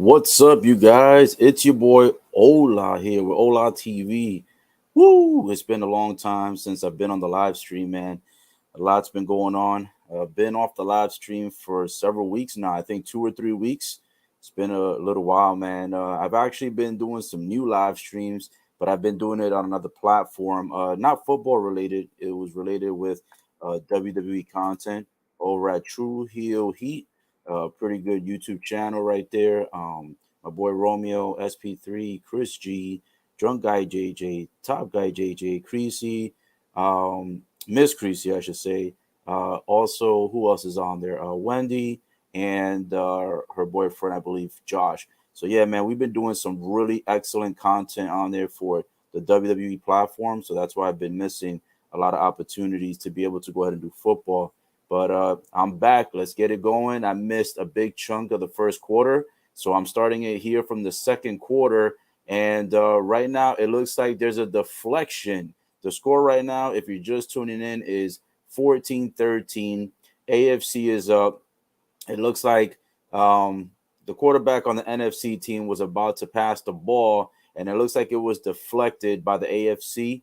What's up, you guys? It's your boy Ola here with Ola TV. Woo! It's been a long time since I've been on the live stream, man. A lot's been going on. I've been off the live stream for several weeks now. I think 2 or 3 weeks. It's been a little while, man. I've actually been doing some new live streams, but I've been doing it on another platform. Not football related. It was related with WWE content over at True Heel Heat. Pretty good YouTube channel right there. My boy Romeo, SP3, Chris G, Drunk Guy JJ, Top Guy JJ, Creasy, Miss Creasy, I should say. Also, who else is on there? Wendy and her boyfriend, I believe, Josh. So yeah, man, we've been doing some really excellent content on there for the WWE platform. So that's why I've been missing a lot of opportunities to be able to go ahead and do football. But I'm back. Let's get it going. I missed a big chunk of the first quarter, so I'm starting it here from the second quarter. And right now, it looks like there's a deflection. The score right now, if you're just tuning in, is 14-13. AFC is up. It looks like the quarterback on the NFC team was about to pass the ball, and it looks like it was deflected by the AFC.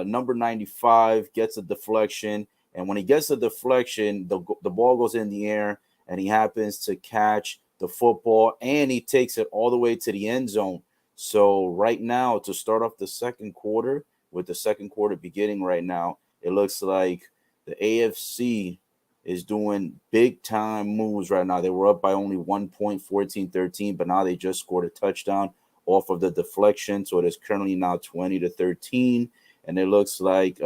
Number 95 gets a deflection, and when he gets a deflection, the ball goes in the air, and he happens to catch the football, and he takes it all the way to the end zone. So right now, to start off the second quarter, with the second quarter beginning right now, it looks like the AFC is doing big time moves right now. They were up by only 1 point, 14-13, but now they just scored a touchdown off of the deflection. So it is currently now 20-13. And it looks like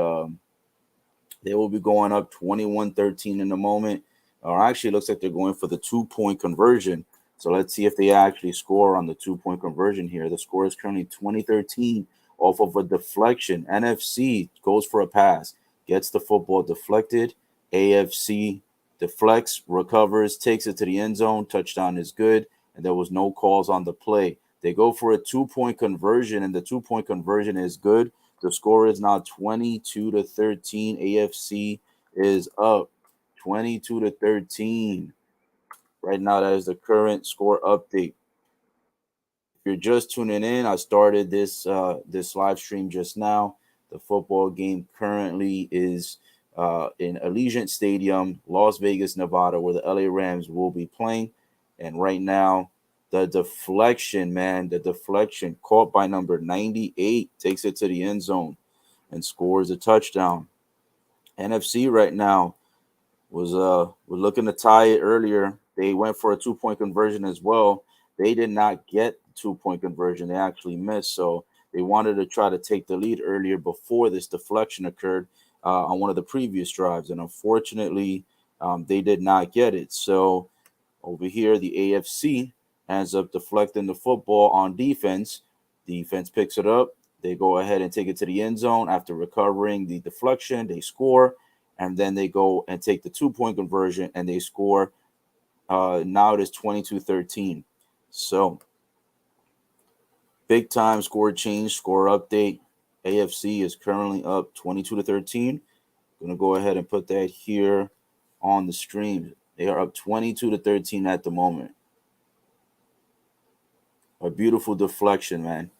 they will be going up 21-13 in a moment. Or actually, it looks like they're going for the 2 point conversion. So let's see if they actually score on the 2 point conversion here. The score is currently 20-13 off of a deflection. NFC goes for a pass, gets the football deflected. AFC deflects, recovers, takes it to the end zone. Touchdown is good, and there was no calls on the play. They go for a 2 point conversion, and the 2 point conversion is good. The score is now 22-13. AFC is up 22-13. Right now, that is the current score update. If you're just tuning in, I started this live stream just now. The football game currently is in Allegiant Stadium, Las Vegas, Nevada, where the LA Rams will be playing. And right now, the deflection, man, the deflection caught by number 98 takes it to the end zone and scores a touchdown. NFC right now was looking to tie it earlier. They went for a 2 point conversion as well. They did not get 2 point conversion. They actually missed. So they wanted to try to take the lead earlier before this deflection occurred on one of the previous drives. And unfortunately, they did not get it. So over here, the AFC ends up deflecting the football on defense. Defense picks it up. They go ahead and take it to the end zone. After recovering the deflection, they score. And then they go and take the 2 point conversion and they score. Now it is 22-13. So big time score change, score update. AFC is currently up 22-13. Going to go ahead and put that here on the stream. They are up 22-13 at the moment. A beautiful deflection, man.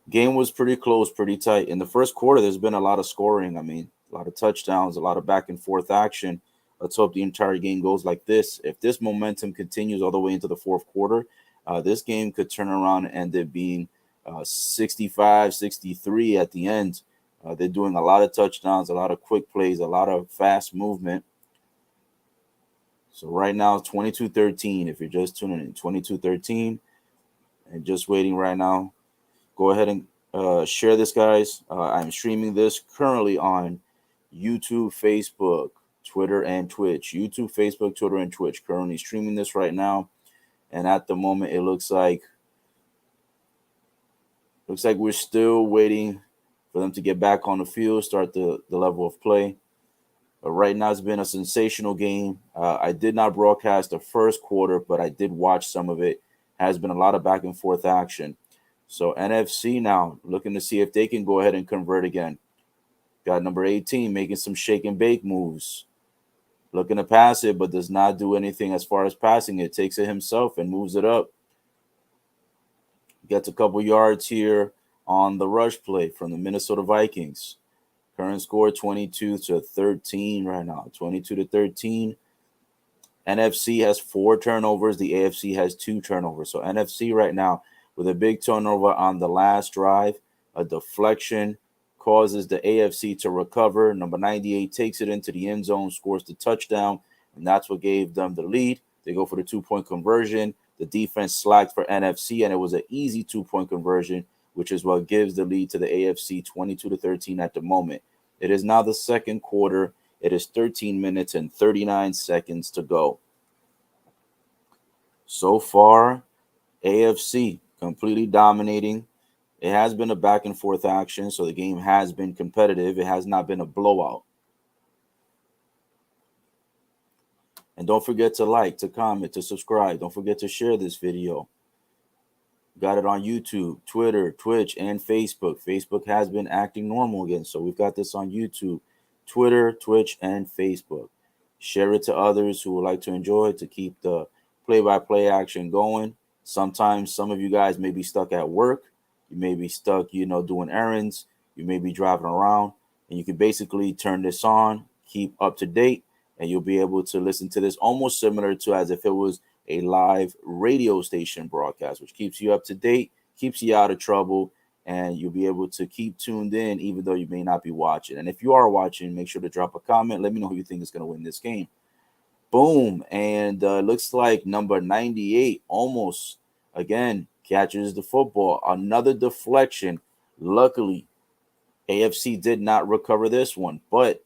Game was pretty close, pretty tight. In the first quarter, there's been a lot of scoring. I mean, a lot of touchdowns, a lot of back and forth action. Let's hope the entire game goes like this. If this momentum continues all the way into the fourth quarter, this game could turn around and end up being 65-63 at the end. They're doing a lot of touchdowns, a lot of quick plays, a lot of fast movement. So right now, 22-13. If you're just tuning in, 22-13. And just waiting right now. Go ahead and share this, guys. I'm streaming this currently on YouTube, Facebook, Twitter, and Twitch. YouTube, Facebook, Twitter, and Twitch. Currently streaming this right now. And at the moment, it looks like we're still waiting for them to get back on the field, start the level of play. But right now, it's been a sensational game. I did not broadcast the first quarter, but I did watch some of it. Has been a lot of back and forth action. So NFC now looking to see if they can go ahead and convert again. Got number 18 making some shake and bake moves. Looking to pass it, but does not do anything as far as passing it. Takes it himself and moves it up. Gets a couple yards here on the rush play from the Minnesota Vikings. Current score 22-13 right now. 22-13. NFC has 4 turnovers. The AFC has 2 turnovers. So NFC right now with a big turnover on the last drive, a deflection causes the AFC to recover. Number 98 takes it into the end zone, scores the touchdown, and that's what gave them the lead. They go for the 2-point conversion. The defense slacked for NFC, and it was an easy 2-point conversion, which is what gives the lead to the AFC 22-13 at the moment. It is now the second quarter. It is 13 minutes and 39 seconds to go. So far, AFC completely dominating. It has been a back and forth action, so the game has been competitive. It has not been a blowout. And don't forget to like, to comment, to subscribe. Don't forget to share this video. Got it on YouTube, Twitter, Twitch, and Facebook. Facebook has been acting normal again, so we've got this on YouTube, Twitter, Twitch, and Facebook. Share it to others who would like to enjoy it to keep the play-by-play action going. Sometimes some of you guys may be stuck at work. You may be stuck, doing errands. You may be driving around, and you can basically turn this on, keep up to date, and you'll be able to listen to this almost similar to as if it was a live radio station broadcast, which keeps you up to date, keeps you out of trouble, and you'll be able to keep tuned in even though you may not be watching. And if you are watching, make sure to drop a comment. Let me know who you think is going to win this game. Boom. And looks like number 98 almost, again, catches the football. Another deflection. Luckily, AFC did not recover this one, but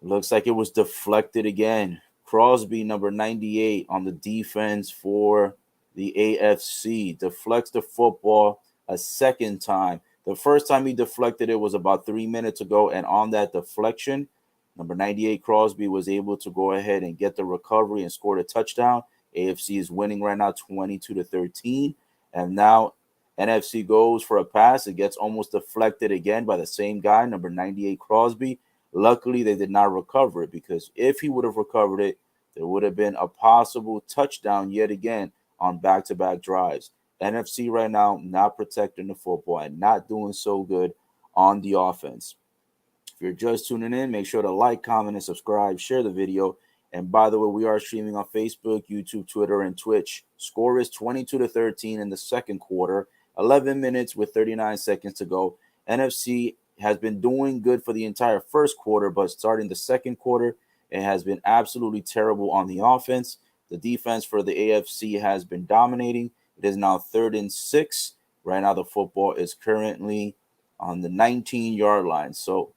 looks like it was deflected again. Crosby, number 98, on the defense for the AFC, deflects the football a second time. The first time he deflected it was about 3 minutes ago, and on that deflection, number 98, Crosby, was able to go ahead and get the recovery and score a touchdown. AFC is winning right now 22-13, and now NFC goes for a pass. It gets almost deflected again by the same guy, number 98, Crosby. Luckily, they did not recover it, because if he would have recovered it, there would have been a possible touchdown yet again on back-to-back drives. NFC right now not protecting the football and not doing so good on the offense. If you're just tuning in, make sure to like, comment, and subscribe. Share the video. And by the way, we are streaming on Facebook, YouTube, Twitter, and Twitch. Score is 22-13 in the second quarter. 11 minutes with 39 seconds to go. NFC has been doing good for the entire first quarter, but starting the second quarter, it has been absolutely terrible on the offense. The defense for the AFC has been dominating. It is now 3rd and 6. Right now, the football is currently on the 19-yard line. So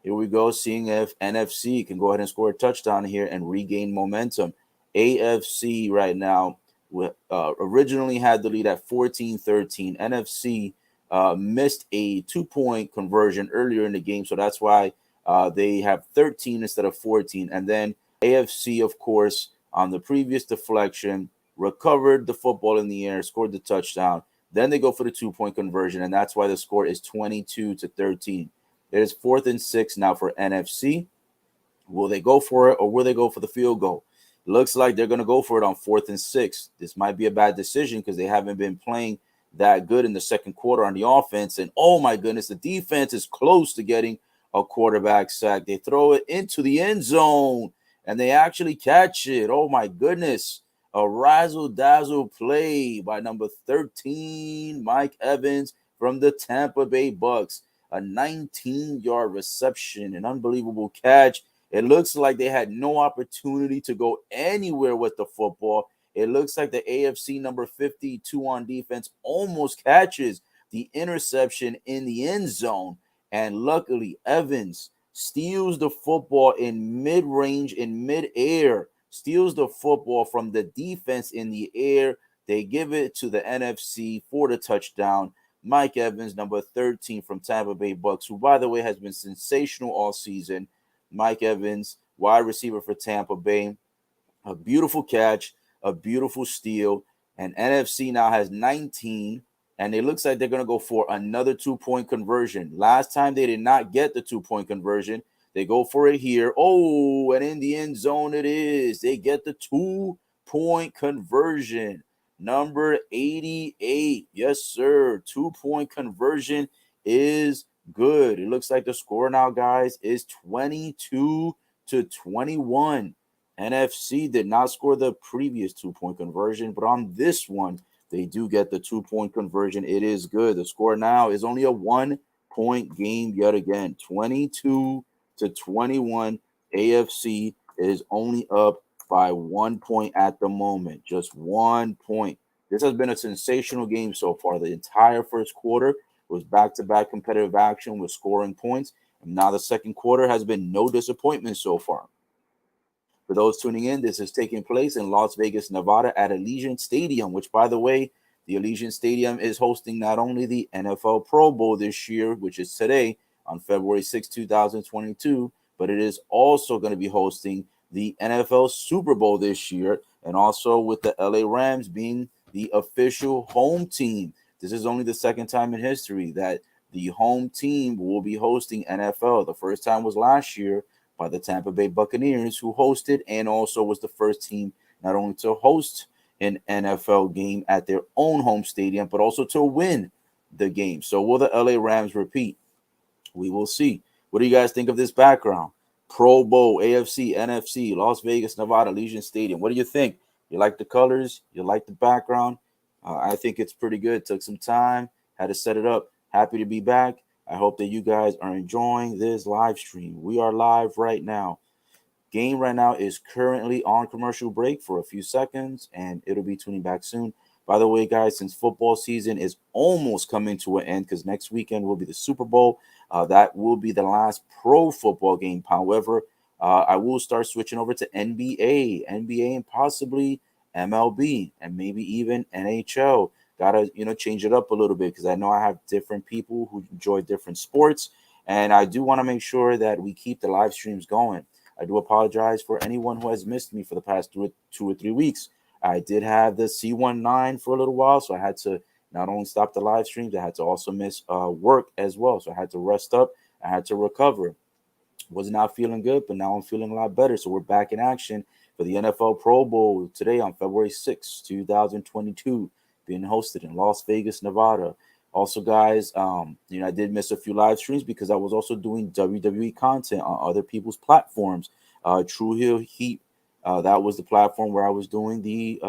here we go, seeing if NFC can go ahead and score a touchdown here and regain momentum. AFC right now originally had the lead at 14-13. NFC missed a 2-point conversion earlier in the game, so that's why they have 13 instead of 14. And then AFC, of course, on the previous deflection, recovered the football in the air, scored the touchdown. Then they go for the 2-point conversion, and that's why the score is 22-13. It is 4th and 6 now for NFC. Will they go for it, or will they go for the field goal? Looks like they're going to go for it on 4th and 6. This might be a bad decision because they haven't been playing that good in the second quarter on the offense. And oh my goodness, the defense is close to getting a quarterback sack. They throw it into the end zone and they actually catch it. Oh my goodness. A razzle-dazzle play by number 13, Mike Evans from the Tampa Bay Bucks. A 19-yard reception, an unbelievable catch. It looks like they had no opportunity to go anywhere with the football. It looks like the AFC number 52 on defense almost catches the interception in the end zone. And luckily, Evans steals the football in mid-range, in mid-air, steals the football from the defense in the air. They give it to the NFC for the touchdown. Mike Evans, number 13 from Tampa Bay Bucks, who, by the way, has been sensational all season. Mike Evans, wide receiver for Tampa Bay. A beautiful catch, a beautiful steal. And NFC now has 19, and it looks like they're going to go for another 2-point conversion. Last time they did not get the 2-point conversion. They go for it here. Oh, and in the end zone it is. They get the 2-point conversion. Number 88. Yes, sir. 2-point conversion is good. It looks like the score now, guys, is 22-21. NFC did not score the previous 2-point conversion, but on this one, they do get the 2-point conversion. It is good. The score now is only a 1-point game yet again. 22-21. AFC is only up by 1 point at the moment. Just 1 point. This has been a sensational game so far. The entire first quarter was back-to-back competitive action with scoring points. And now the second quarter has been no disappointment so far. For those tuning in, this is taking place in Las Vegas, Nevada at Allegiant Stadium, which, by the way, the Allegiant Stadium is hosting not only the NFL Pro Bowl this year, which is today on February 6, 2022, but it is also going to be hosting the NFL Super Bowl this year, and also with the LA Rams being the official home team. This is only the second time in history that the home team will be hosting NFL. The first time was last year by the Tampa Bay Buccaneers, who hosted and also was the first team not only to host an NFL game at their own home stadium, but also to win the game. So will the LA Rams repeat? We will see. What do you guys think of this background? Pro Bowl, AFC, NFC, Las Vegas, Nevada, Allegiant Stadium. What do you think? You like the colors? You like the background? I think it's pretty good. Took some time, had to set it up. Happy to be back. I hope that you guys are enjoying this live stream. We are live right now. Game right now is currently on commercial break for a few seconds, and it'll be tuning back soon. By the way, guys, since football season is almost coming to an end, because next weekend will be the Super Bowl, that will be the last pro football game. However, I will start switching over to NBA, and possibly MLB, and maybe even NHL. Gotta change it up a little bit because I know I have different people who enjoy different sports, and I do want to make sure that we keep the live streams going. I do apologize for anyone who has missed me for the past 2 or 3 weeks. I did have the C19 for a little while, so I had to not only stop the live streams, I had to also miss work as well. So I had to rest up, I had to recover. Was not feeling good, but now I'm feeling a lot better. So we're back in action for the NFL Pro Bowl today on February 6, 2022, being hosted in Las Vegas, Nevada. Also, guys, I did miss a few live streams because I was also doing WWE content on other people's platforms. True Hill Heat, that was the platform where I was doing doing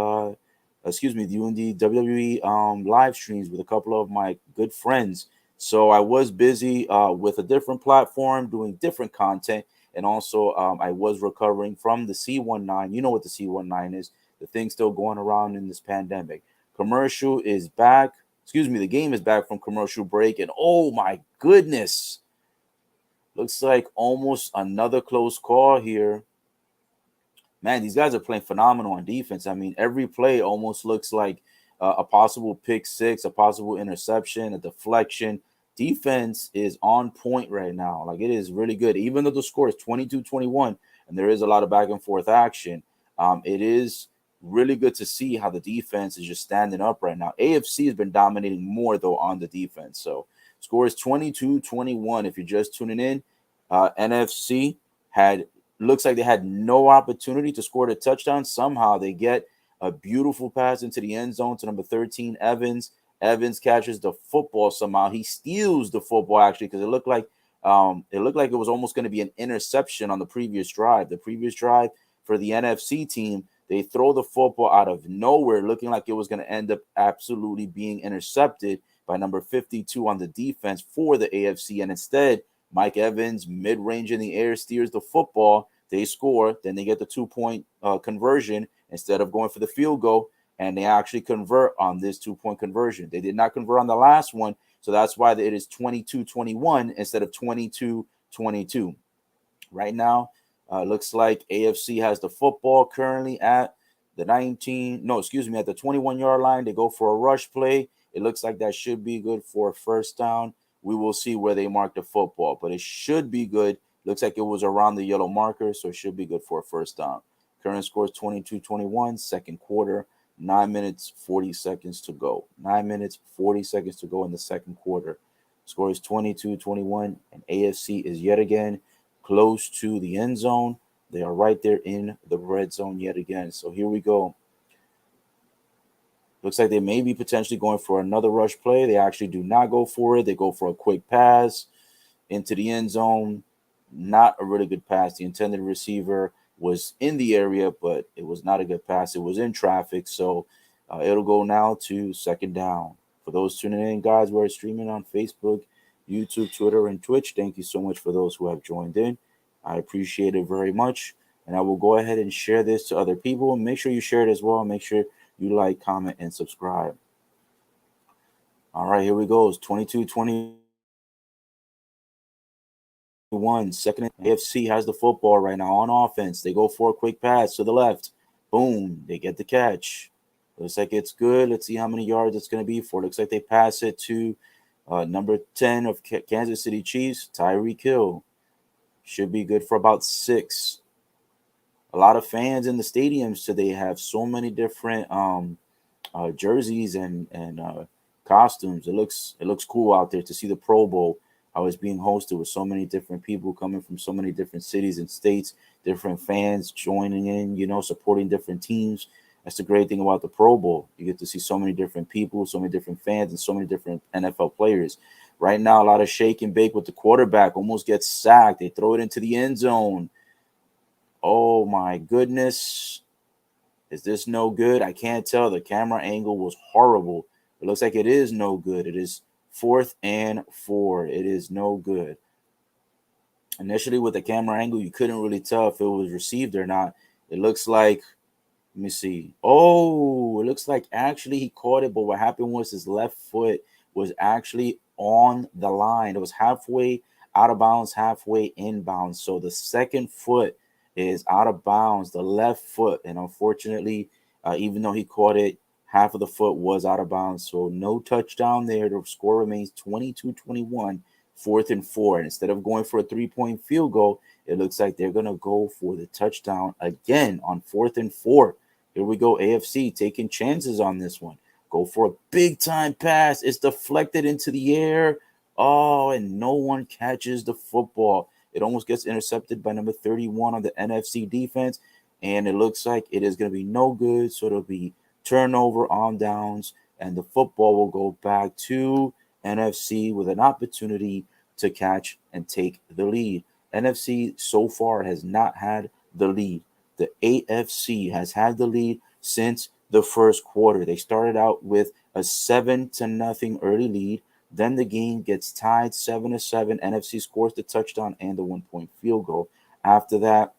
the WWE live streams with a couple of my good friends. So I was busy with a different platform doing different content. And also I was recovering from the C19. You know what the C19 is. The thing still going around in this pandemic. Commercial is back. The game is back from commercial break. And oh my goodness. Looks like almost another close call here. Man, these guys are playing phenomenal on defense. I mean, every play almost looks like a possible pick six, a possible interception, a deflection. Defense is on point right now. Like, it is really good. Even though the score is 22-21 and there is a lot of back and forth action, it is really good to see how the defense is just standing up right now. AFC has been dominating more, though, on the defense. So, score is 22-21. If you're just tuning in, NFC looks like they had no opportunity to score the touchdown. Somehow they get a beautiful pass into the end zone to number 13, Evans. Evans catches the football somehow. He steals the football, actually, because it looked like it was almost going to be an interception on the previous drive. The previous drive for the NFC team, they throw the football out of nowhere, looking like it was going to end up absolutely being intercepted by number 52 on the defense for the AFC. And instead, Mike Evans, mid-range in the air, steers the football. They score. Then they get the 2-point conversion instead of going for the field goal, and they actually convert on this 2-point conversion. They did not convert on the last one, so that's why it is 22-21 instead of 22-22. Right now, looks like AFC has the football currently at the at the 21-yard line. They go for a rush play. It looks like that should be good for a first down. We will see where they mark the football, but it should be good. Looks like it was around the yellow marker, so it should be good for a first down. Current score is 22-21, second quarter, 9 minutes, 40 seconds to go. 9 minutes, 40 seconds to go in the second quarter. Score is 22-21, and AFC is yet again close to the end zone. They are right there in the red zone yet again. So here we go. Looks like they may be potentially going for another rush play. They actually do not go for it. They go for a quick pass into the end zone. Not a really good pass. The intended receiver was in the area, but it was not a good pass. It was in traffic. So it'll go now to second down. For those tuning in, guys, we're streaming on Facebook, YouTube, Twitter, and Twitch. Thank you so much for those who have joined in. I appreciate it very much. And I will go ahead and share this to other people. Make sure you share it as well. Make sure you like, comment, and subscribe. All right, here we go. It's 22-21. Second, AFC has the football right now on offense. They go for a quick pass to the left. Boom, they get the catch. Looks like it's good. Let's see how many yards it's going to be for. Looks like they pass it to number 10 of Kansas City Chiefs, Tyreek Hill. Should be good for about 6. A lot of fans in the stadiums today have so many different jerseys and costumes. It looks cool out there to see the Pro Bowl. I was being hosted with so many different people coming from so many different cities and states, different fans joining in, supporting different teams. That's the great thing about the Pro Bowl. You get to see so many different people, so many different fans, and so many different NFL players. Right now, a lot of shake and bake with the quarterback. Almost gets sacked. They throw it into the end zone. Oh, my goodness. Is this no good? I can't tell. The camera angle was horrible. It looks like it is no good. It is 4th and 4. It is no good. Initially, with the camera angle, you couldn't really tell if it was received or not. It looks like, let me see. Oh, it looks like actually he caught it, but what happened was his left foot was actually on the line. It was halfway out of bounds, halfway inbounds. So the second foot is out of bounds, the left foot. And unfortunately, even though he caught it, half of the foot was out of bounds. So no touchdown there. The score remains 22-21, 4th and 4. And instead of going for a 3-point field goal, it looks like they're going to go for the touchdown again on 4th and 4. Here we go, AFC taking chances on this one. Go for a big-time pass. It's deflected into the air. Oh, and no one catches the football. It almost gets intercepted by number 31 on the NFC defense, and it looks like it is going to be no good, so it'll be turnover on downs, and the football will go back to NFC with an opportunity to catch and take the lead. NFC so far has not had the lead. The AFC has had the lead since the first quarter. They started out with a 7-0 early lead. Then the game gets tied 7-7. NFC scores the touchdown and the 1-point field goal. After that,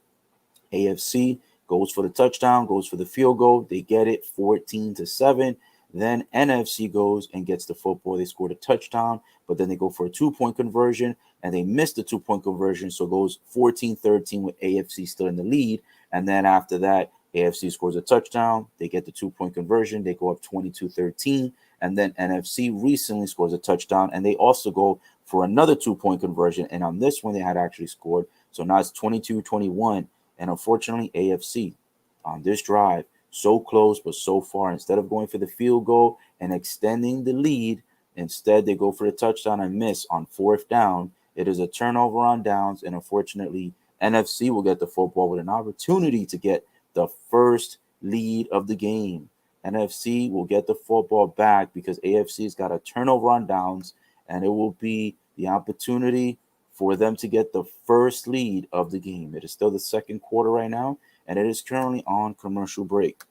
AFC goes for the touchdown, goes for the field goal. They get it 14-7. Then NFC goes and gets the football. They scored a touchdown, but then they go for a 2-point conversion, and they missed the 2-point conversion, so it goes 14-13 with AFC still in the lead. And then after that, AFC scores a touchdown. They get the 2-point conversion. They go up 22-13. And then NFC recently scores a touchdown, and they also go for another 2-point conversion. And on this one, they had actually scored. So now it's 22-21. And unfortunately, AFC on this drive, so close, but so far, instead of going for the field goal and extending the lead, instead they go for the touchdown and miss on 4th down. It is a turnover on downs, and unfortunately, NFC will get the football with an opportunity to get the first lead of the game. NFC will get the football back because AFC's got a turnover on downs, and it will be the opportunity for them to get the first lead of the game. It is still the second quarter right now, and it is currently on commercial break.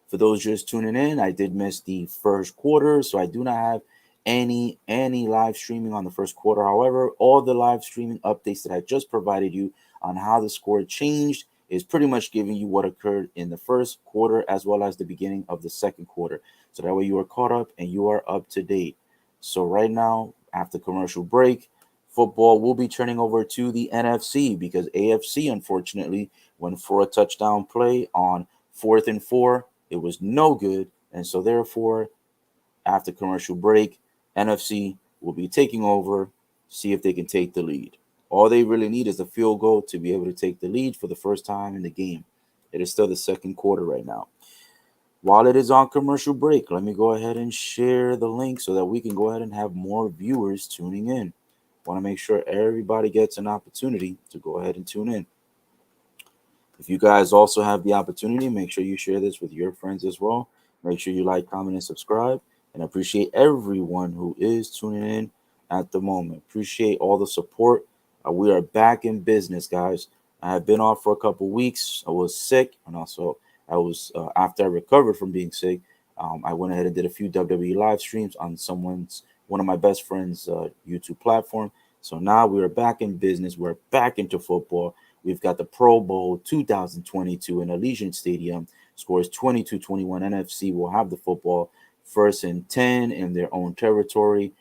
For those just tuning in, I did miss the first quarter, so I do not have any live streaming on the first quarter. However, all the live streaming updates that I just provided you on how the score changed is pretty much giving you what occurred in the first quarter as well as the beginning of the second quarter. So that way you are caught up and you are up to date. So right now, after commercial break, football will be turning over to the NFC because AFC, unfortunately, went for a touchdown play on 4th and 4. It was no good. And so therefore, after commercial break, NFC will be taking over, see if they can take the lead. All they really need is a field goal to be able to take the lead for the first time in the game. It is still the second quarter right now. While it is on commercial break, let me go ahead and share the link so that we can go ahead and have more viewers tuning in. Want to make sure everybody gets an opportunity to go ahead and tune in. If you guys also have the opportunity, make sure you share this with your friends as well. Make sure you like, comment, and subscribe. And I appreciate everyone who is tuning in at the moment. Appreciate all the support. We are back in business, guys. I have been off for a couple weeks. I was sick, and also I was after I recovered from being sick. I went ahead and did a few WWE live streams on one of my best friends' YouTube platform. So now we are back in business. We're back into football. We've got the Pro Bowl 2022 in Allegiant Stadium. Scores 22-21. NFC will have the football first and 10 in their own territory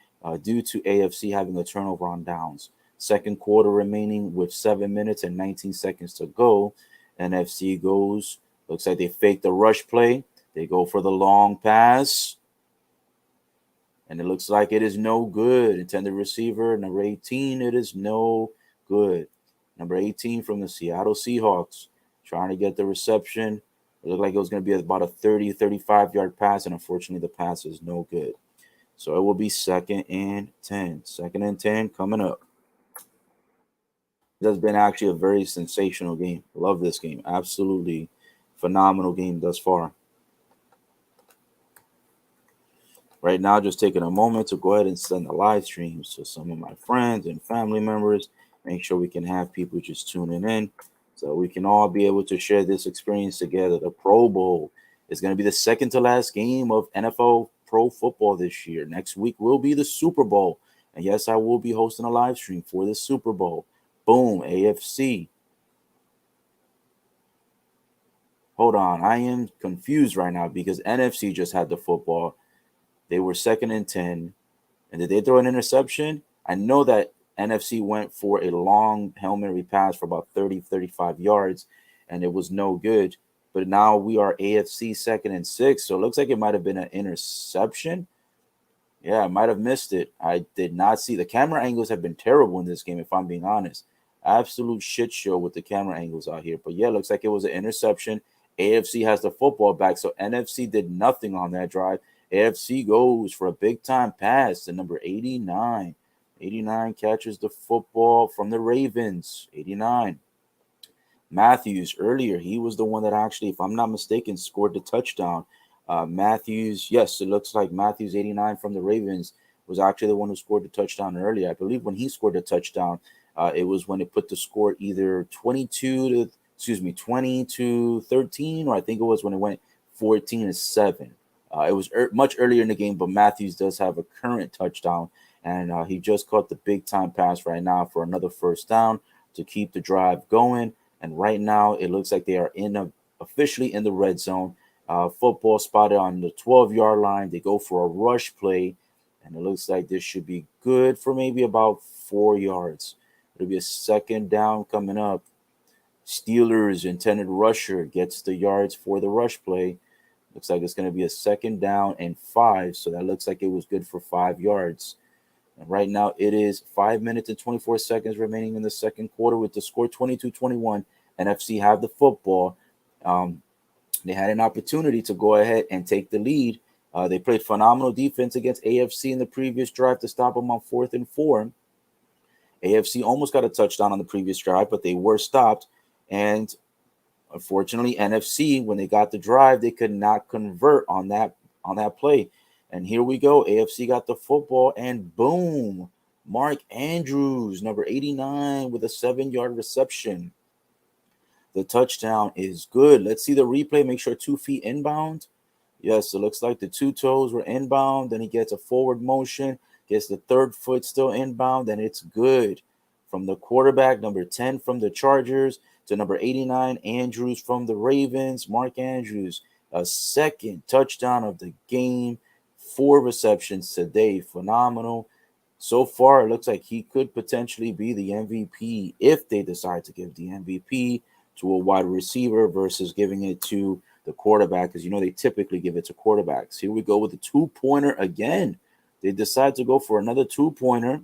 due to AFC having a turnover on downs. Second quarter remaining with 7 minutes and 19 seconds to go. NFC goes, looks like they fake the rush play. They go for the long pass. And it looks like it is no good. Intended receiver, number 18, it is no good. Number 18 from the Seattle Seahawks, trying to get the reception. It looked like it was going to be about a 30, 35-yard pass, and unfortunately the pass is no good. So it will be 2nd and 10. 2nd and 10 coming up. It has been actually a very sensational game. Love this game. Absolutely phenomenal game thus far. Right now, just taking a moment to go ahead and send the live streams to some of my friends and family members. Make sure we can have people just tuning in so we can all be able to share this experience together. The Pro Bowl is going to be the second to last game of NFL pro football this year. Next week will be the Super Bowl. And yes, I will be hosting a live stream for the Super Bowl. Boom, AFC. Hold on, I am confused right now because NFC just had the football. They were 2nd and 10. And did they throw an interception? I know that NFC went for a long Hail Mary pass for about 30, 35 yards, and it was no good. But now we are AFC 2nd and 6. So it looks like it might have been an interception. Yeah, I might have missed it. I did not see. The camera angles have been terrible in this game, if I'm being honest. Absolute shit show with the camera angles out here. But yeah, looks like it was an interception. AFC has the football back, so NFC did nothing on that drive. AFC goes for a big-time pass to number 89. 89 catches the football from the Ravens. 89. Matthews, earlier, he was the one that actually, if I'm not mistaken, scored the touchdown. Matthews, yes, it looks like Matthews, 89 from the Ravens, was actually the one who scored the touchdown earlier. I believe when he scored the touchdown, it was when it put the score either 20 to 13, or I think it was when it went 14-7. It was much earlier in the game, but Matthews does have a current touchdown, and he just caught the big-time pass right now for another first down to keep the drive going. And right now, it looks like they are officially in the red zone. Football spotted on the 12-yard line. They go for a rush play, and it looks like this should be good for maybe about 4 yards. It'll be a second down coming up. Steelers intended rusher gets the yards for the rush play. Looks like it's going to be a second down and 5. So that looks like it was good for 5 yards. And right now it is 5 minutes and 24 seconds remaining in the second quarter with the score 22-21. NFC have the football. They had an opportunity to go ahead and take the lead. They played phenomenal defense against AFC in the previous drive to stop them on 4th and 4. AFC almost got a touchdown on the previous drive, but they were stopped. And unfortunately, NFC, when they got the drive, they could not convert on that play. And here we go. AFC got the football, and boom, Mark Andrews, number 89, with a 7-yard reception. The touchdown is good. Let's see the replay. Make sure 2 feet inbound. Yes, it looks like the 2 toes were inbound. Then he gets a forward motion, gets the 3rd foot still inbound, and it's good. From the quarterback, number 10 from the Chargers, to number 89, Andrews from the Ravens. Mark Andrews, a second touchdown of the game. 4 receptions today. Phenomenal. So far, it looks like he could potentially be the MVP if they decide to give the MVP to a wide receiver versus giving it to the quarterback, because they typically give it to quarterbacks. Here we go with the 2-pointer again. They decide to go for another 2-pointer.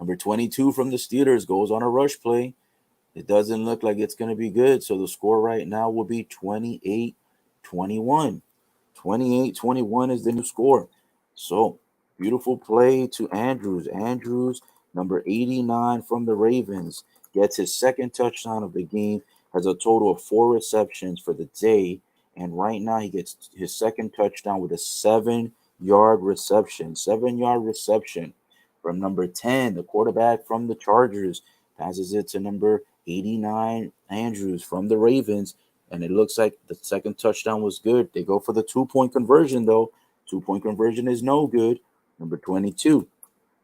Number 22 from the Steelers goes on a rush play. It doesn't look like it's going to be good. So the score right now will be 28-21. 28-21 is the new score. So beautiful play to Andrews. Andrews, number 89 from the Ravens, gets his second touchdown of the game, has a total of 4 receptions for the day, And right now he gets his second touchdown with a 7-yard reception. 7-yard reception from number 10, the quarterback from the Chargers. Passes it to number 89, Andrews from the Ravens. And it looks like the second touchdown was good. They go for the 2-point conversion, though. 2-point conversion is no good. Number 22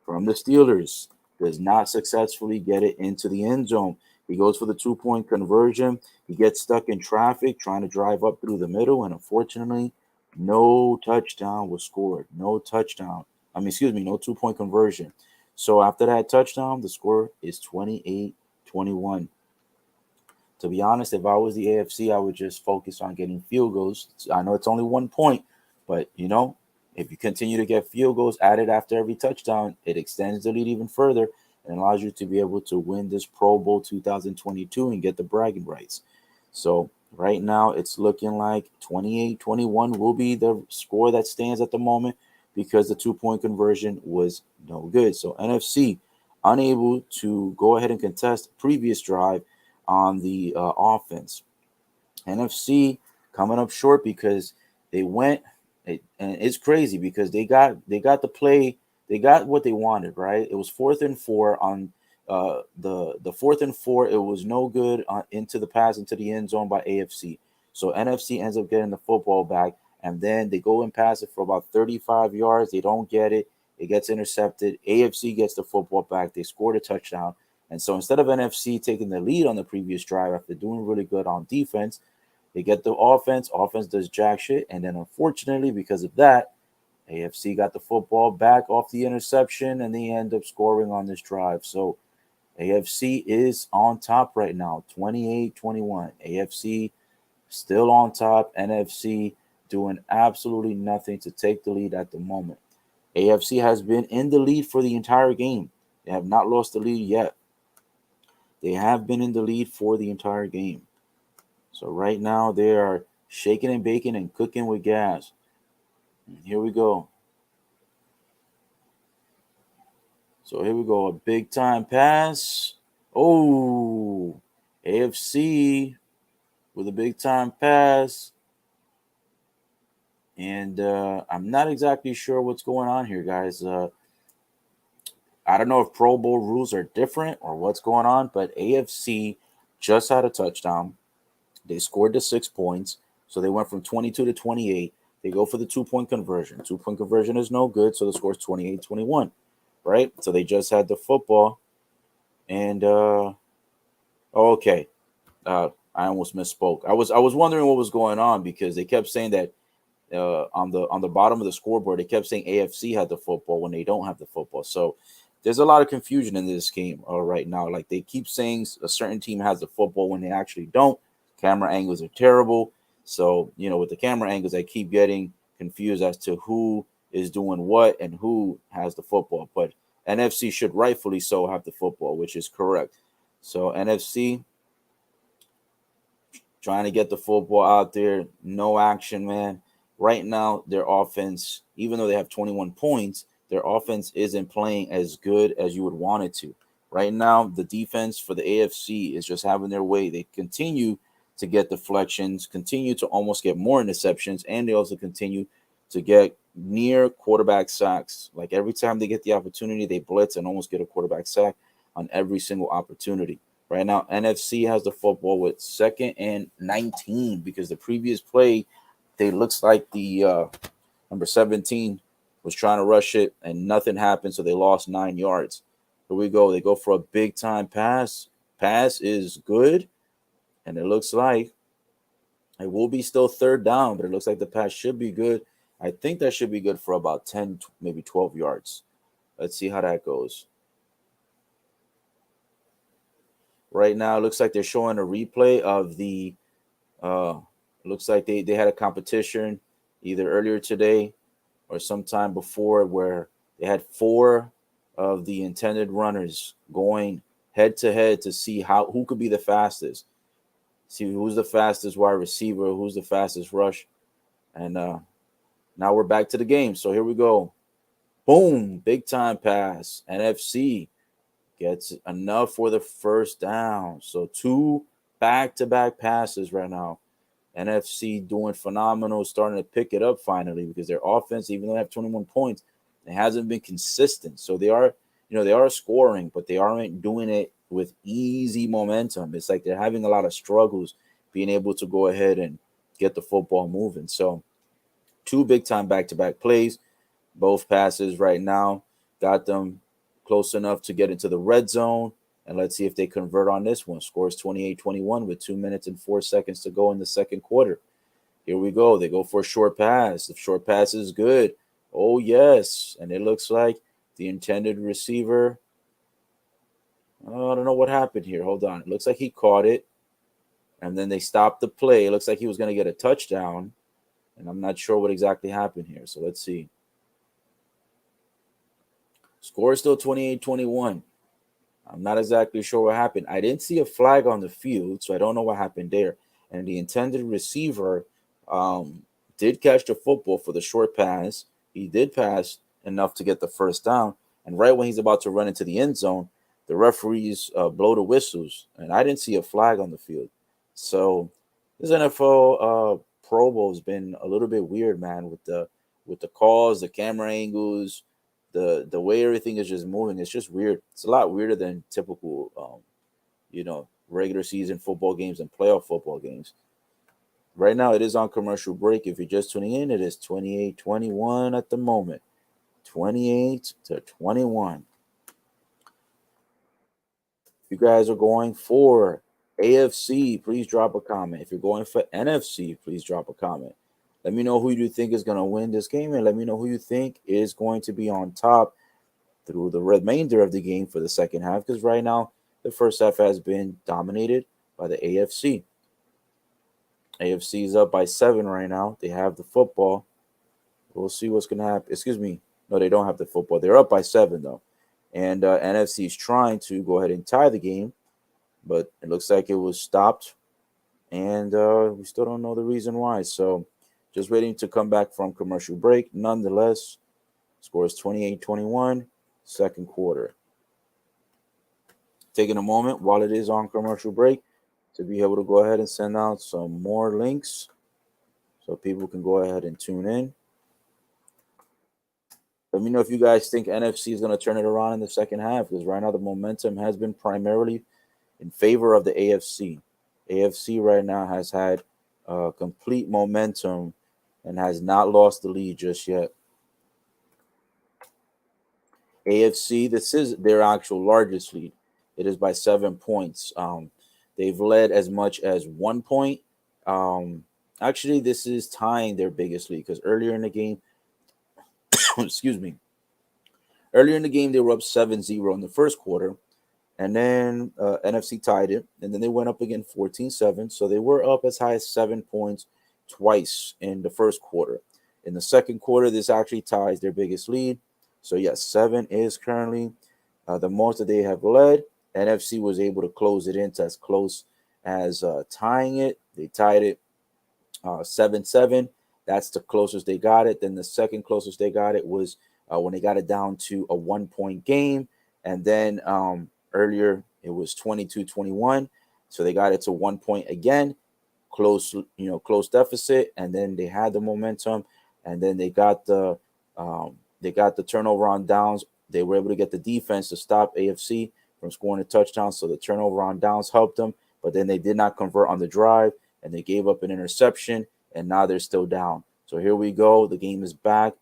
from the Steelers does not successfully get it into the end zone. He goes for the 2-point conversion. He gets stuck in traffic trying to drive up through the middle, and unfortunately, no touchdown was scored. No touchdown. No 2-point conversion. So after that touchdown, the score is 28-21. To be honest, if I was the AFC, I would just focus on getting field goals. I know it's only 1 point, but if you continue to get field goals added after every touchdown, it extends the lead even further and allows you to be able to win this Pro Bowl 2022 and get the bragging rights. So right now it's looking like 28-21 will be the score that stands at the moment because the 2-point conversion was no good. So NFC unable to go ahead and contest previous drive on the offense. NFC coming up short because they went, and it's crazy because they got the play, they got what they wanted, right? It was 4th and 4 on the 4th and 4. It was no good into the pass into the end zone by AFC. So NFC ends up getting the football back, and then they go and pass it for about 35 yards. They don't get it. It gets intercepted. AFC gets the football back. They scored a touchdown. And so instead of NFC taking the lead on the previous drive after doing really good on defense, they get the offense. Offense does jack shit. And then unfortunately, because of that, AFC got the football back off the interception and they end up scoring on this drive. So AFC is on top right now, 28-21. AFC still on top. NFC doing absolutely nothing to take the lead at the moment. AFC has been in the lead for the entire game. They have not lost the lead yet. They have been in the lead for the entire game. So right now they are shaking and baking and cooking with gas. And here we go. So here we go. A big time pass. Oh, AFC with a big time pass. And I'm not exactly sure what's going on here, guys. I don't know if Pro Bowl rules are different or what's going on, but AFC just had a touchdown. They scored the 6 points, so they went from 22 to 28. They go for the 2-point conversion. 2-point conversion is no good, so the score is 28-21, right? So they just had the football, and okay, I almost misspoke. I was wondering what was going on because they kept saying that on the bottom of the scoreboard, they kept saying AFC had the football when they don't have the football. So there's a lot of confusion in this game right now. Like they keep saying a certain team has the football when they actually don't. Camera angles are terrible. So, with the camera angles, I keep getting confused as to who is doing what and who has the football. But NFC should rightfully so have the football, which is correct. So NFC trying to get the football out there. No action, man. Right now, their offense, even though they have 21 points, their offense isn't playing as good as you would want it to. Right now, the defense for the AFC is just having their way. They continue to get deflections, continue to almost get more interceptions, and they also continue to get near quarterback sacks. Like every time they get the opportunity, they blitz and almost get a quarterback sack on every single opportunity. Right now, NFC has the football with 2nd and 19 because the previous play, they looks like the number 17 was trying to rush it and nothing happened, so they lost 9 yards. Here we go. They go for a big time pass. Pass is good, and it looks like it will be still 3rd down, but it looks like the pass should be good. I think that should be good for about 10, maybe 12 yards. Let's see how that goes. Right now, it looks like they're showing a replay of the looks like they had a competition either earlier today or sometime before where they had 4 of the intended runners going head to head to see who could be the fastest. See who's the fastest wide receiver, who's the fastest rush. And now we're back to the game. So here we go. Boom, big time pass. NFC gets enough for the 1st down. So 2 back-to-back passes right now. NFC doing phenomenal, starting to pick it up finally because their offense, even though they have 21 points, it hasn't been consistent. So they are scoring, but they aren't doing it with easy momentum. It's like they're having a lot of struggles being able to go ahead and get the football moving. So two big time back to back plays, both passes right now got them close enough to get into the red zone. And let's see if they convert on this one. Scores 28-21 with 2 minutes and 4 seconds to go in the second quarter. Here we go. They go for a short pass. The short pass is good. Oh, yes. And it looks like the intended receiver. Oh, I don't know what happened here. Hold on. It looks like he caught it. And then they stopped the play. It looks like he was going to get a touchdown. And I'm not sure what exactly happened here. So let's see. Score is still 28-21. I'm not exactly sure what happened. I didn't see a flag on the field, so I don't know what happened there. And the intended receiver did catch the football for the short pass. He did pass enough to get the first down. And right when he's about to run into the end zone, the referees blow the whistles. And I didn't see a flag on the field. So this NFL Pro Bowl has been a little bit weird, man, with the calls, the camera angles, the way everything is just moving. It's just weird. It's a lot weirder than typical regular season football games and playoff football games. Right now it is on commercial break. If you're just tuning in, it is 28-21 at the moment. 28-21. If you guys are going for AFC, please drop a comment. If you're going for NFC, please drop a comment. Let me know who you think is going to win this game, and let me know who you think is going to be on top through the remainder of the game for the second half, because right now the first half has been dominated by the AFC. AFC is up by 7 right now. They have the football. We'll see what's going to happen. Excuse me. No, they don't have the football. They're up by 7, though. And NFC is trying to go ahead and tie the game, but it looks like it was stopped. And we still don't know the reason why. So just waiting to come back from commercial break. Nonetheless, scores 28-21, second quarter. Taking a moment while it is on commercial break to be able to go ahead and send out some more links so people can go ahead and tune in. Let me know if you guys think NFC is going to turn it around in the second half, because right now the momentum has been primarily in favor of the AFC. AFC right now has had complete momentum and has not lost the lead just yet. AFC, this is their actual largest lead. It is by 7 points. They've led as much as 1 point. Actually, this is tying their biggest lead because earlier in the game, excuse me, earlier in the game, they were up 7-0 in the first quarter. And then NFC tied it. And then they went up again 14-7. So they were up as high as 7 points twice in the first quarter. In the second quarter, this actually ties their biggest lead. So, yes, 7 is currently the most that they have led. NFC was able to close it into as close as tying it. They tied it 7-7. That's the closest they got it. Then the second closest they got it was when they got it down to a 1 point game. And then earlier it was 22-21. So they got it to 1 point again, close deficit. And then they had the momentum. And then they got the turnover on downs. They were able to get the defense to stop AFC from scoring a touchdown. So the turnover on downs helped them. But then they did not convert on the drive, and they gave up an interception. And now they're still down. So here we go. The game is back.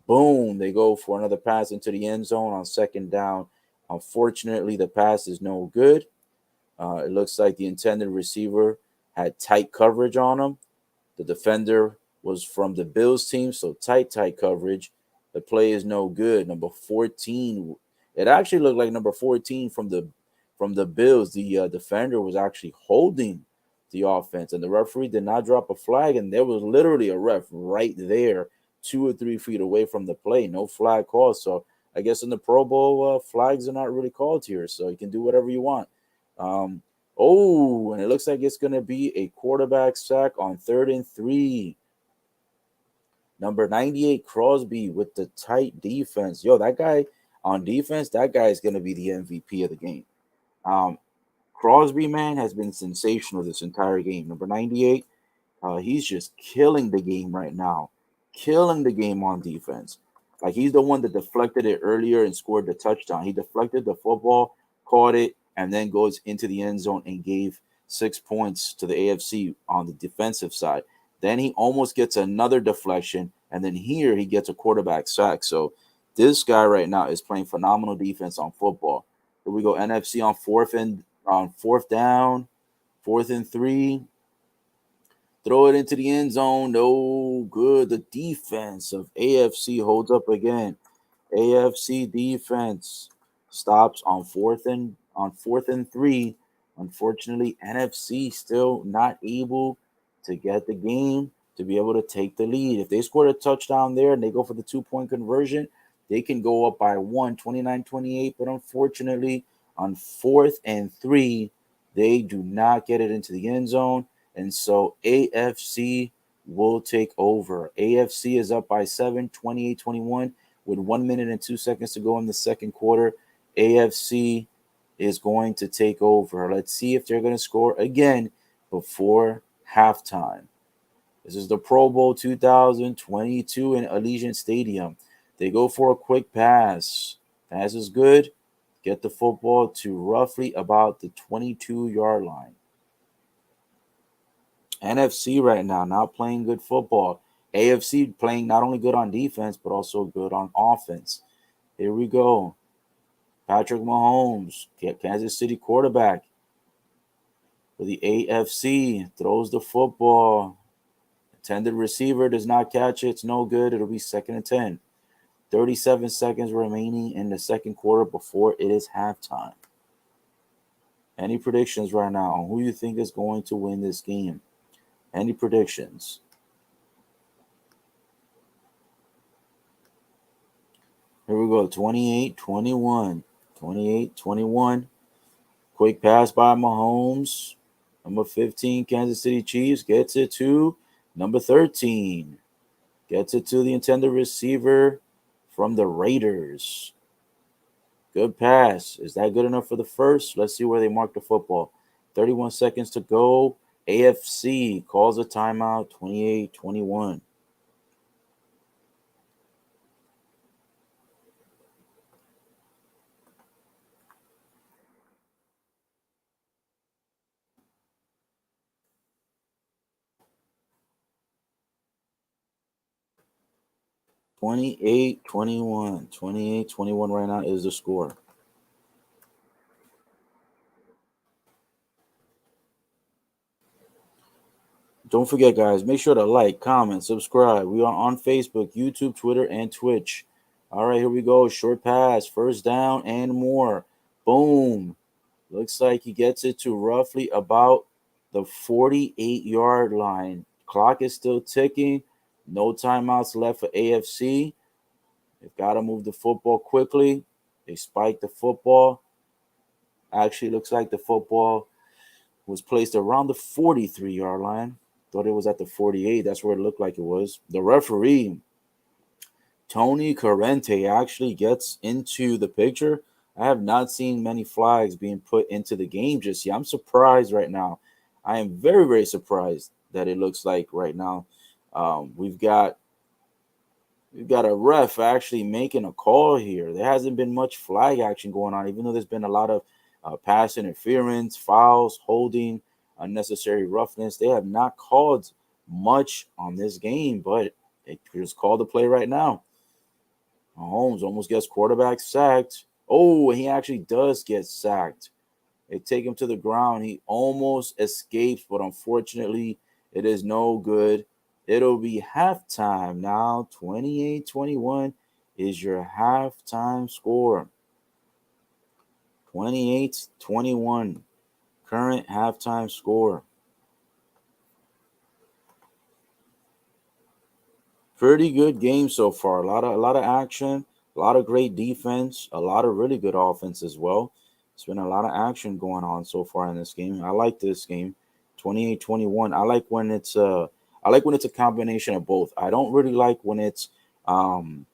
Boom. They go for another pass into the end zone on second down. Unfortunately, the pass is no good. It looks like the intended receiver had tight coverage on him. The defender was from the Bills team, so tight coverage. The play is no good. Number 14. It actually looked like number 14 from the Bills. The defender was actually holding the offense, and the referee did not drop a flag, and there was literally a ref right there 2 or 3 feet away from the play. No flag called. So I guess in the Pro Bowl, flags are not really called here, so you can do whatever you want. And it looks like it's going to be a quarterback sack on 3rd and 3. Number 98, Crosby, with the tight defense. Yo, that guy on defense, that guy is going to be the MVP of the game. Crosby, man, has been sensational this entire game. Number 98, He's just killing the game right now, killing the game on defense. Like he's the one that deflected it earlier and scored the touchdown. He deflected the football, caught it, and then goes into the end zone and gave 6 points to the AFC on the defensive side. Then he almost gets another deflection, and then here he gets a quarterback sack. So this guy right now is playing phenomenal defense on football. Here we go, NFC on fourth down, 4th and 3. Throw it into the end zone. No good. The defense of AFC holds up again. AFC defense stops on 4th and 3. Unfortunately, NFC still not able to get the game to be able to take the lead. If they score a touchdown there and they go for the 2-point conversion, they can go up by 29-28. But unfortunately, on 4th and 3, they do not get it into the end zone. And so AFC will take over. AFC is up by 7, 28-21, with 1 minute and 2 seconds to go in the second quarter. AFC is going to take over. Let's see if they're going to score again before halftime. This is the Pro Bowl 2022 in Allegiant Stadium. They go for a quick pass. Pass is good. Get the football to roughly about the 22-yard line. NFC right now not playing good football. AFC playing not only good on defense, but also good on offense. Here we go. Patrick Mahomes, Kansas City quarterback for the AFC, throws the football. Intended receiver does not catch it. It's no good. It'll be 2nd and 10. 37 seconds remaining in the second quarter before it is halftime. Any predictions right now on who you think is going to win this game? Any predictions? Here we go. 28-21. 28-21. Quick pass by Mahomes. Number 15, Kansas City Chiefs, gets it to number 13. Gets it to the intended receiver from the Raiders. Good pass. Is that good enough for the first? Let's see where they mark the football. 31 seconds to go. AFC calls a timeout, 28-21. Twenty-eight, 21. 28-21 right now is the score. Don't forget, guys, make sure to like, comment, subscribe. We are on Facebook, YouTube, Twitter, and Twitch. All right, here we go. Short pass, first down, and more. Boom. Looks like he gets it to roughly about the 48-yard line. Clock is still ticking. No timeouts left for AFC. They've got to move the football quickly. They spike the football. Actually, looks like the football was placed around the 43-yard line. Thought it was at the 48. That's where it looked like it was. The referee, Tony Corrente, actually gets into the picture. I have not seen many flags being put into the game just yet. I'm surprised right now. I am very, very surprised that it looks like right now we've got a ref actually making a call here. There hasn't been much flag action going on, even though there's been a lot of pass interference, fouls, holding, unnecessary roughness. They have not called much on this game, but they just called the play right now. Mahomes almost gets quarterback sacked. Oh, he actually does get sacked. They take him to the ground. He almost escapes, but unfortunately, it is no good. It'll be halftime now. 28-21 is your halftime score. 28-21. Current halftime score. Pretty good game so far. A lot of action, a lot of great defense, a lot of really good offense as well. It's been a lot of action going on so far in this game. I like this game. 28-21. I like when it's a combination of both. I don't really like when it's I'm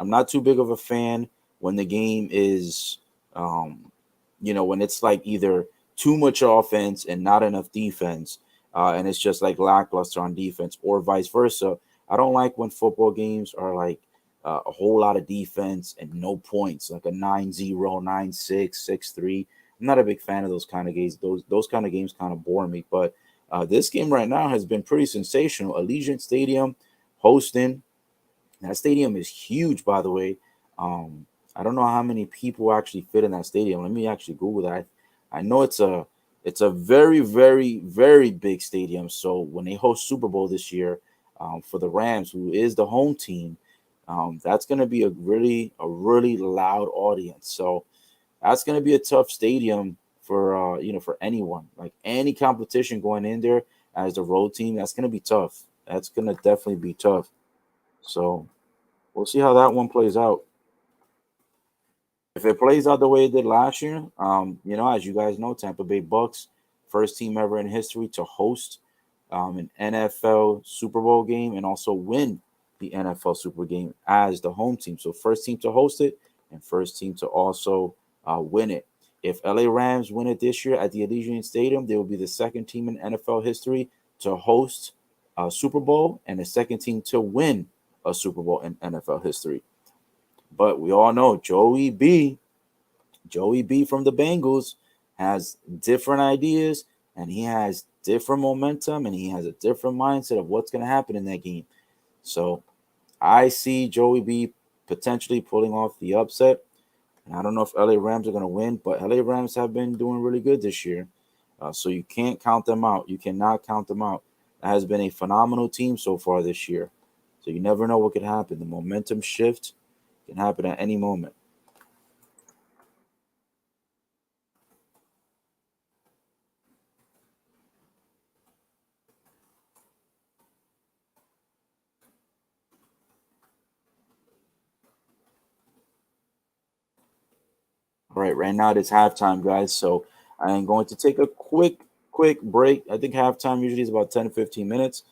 not too big of a fan when the game is when it's like either too much offense and not enough defense. and it's just like lackluster on defense, or vice versa. I don't like when football games are like a whole lot of defense and no points, like a 9-0, 9-6, 6-3. I'm not a big fan of those kind of games. Those kind of games kind of bore me. But this game right now has been pretty sensational. Allegiant Stadium hosting. That stadium is huge, by the way. Um, I don't know how many people actually fit in that stadium. Let me actually Google that. I know it's a very, very, very big stadium. So when they host Super Bowl this year, for the Rams, who is the home team, that's going to be a really loud audience. So that's going to be a tough stadium for for anyone. Like any competition going in there as the road team, that's going to be tough. That's going to definitely be tough. So we'll see how that one plays out. If it plays out the way it did last year, as you guys know, Tampa Bay Bucks, first team ever in history to host an NFL Super Bowl game and also win the NFL Super game as the home team. So first team to host it and first team to also win it. If LA Rams win it this year at the Allegiant Stadium, they will be the second team in NFL history to host a Super Bowl and the second team to win a Super Bowl in NFL history. But we all know Joey B from the Bengals has different ideas and he has different momentum and he has a different mindset of what's going to happen in that game. So I see Joey B potentially pulling off the upset. And I don't know if LA Rams are going to win, but LA Rams have been doing really good this year. So you can't count them out. You cannot count them out. That has been a phenomenal team so far this year. So you never know what could happen. The momentum shift can happen at any moment. All right now it's halftime, guys. So I am going to take a quick break. I think halftime usually is about 10 to 15 minutes.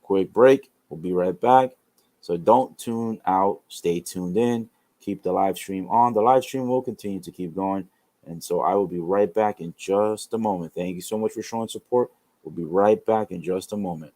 Quick break. We'll be right back. So don't tune out. Stay tuned in. Keep the live stream on. The live stream will continue to keep going. And so I will be right back in just a moment. Thank you so much for showing support. We'll be right back in just a moment.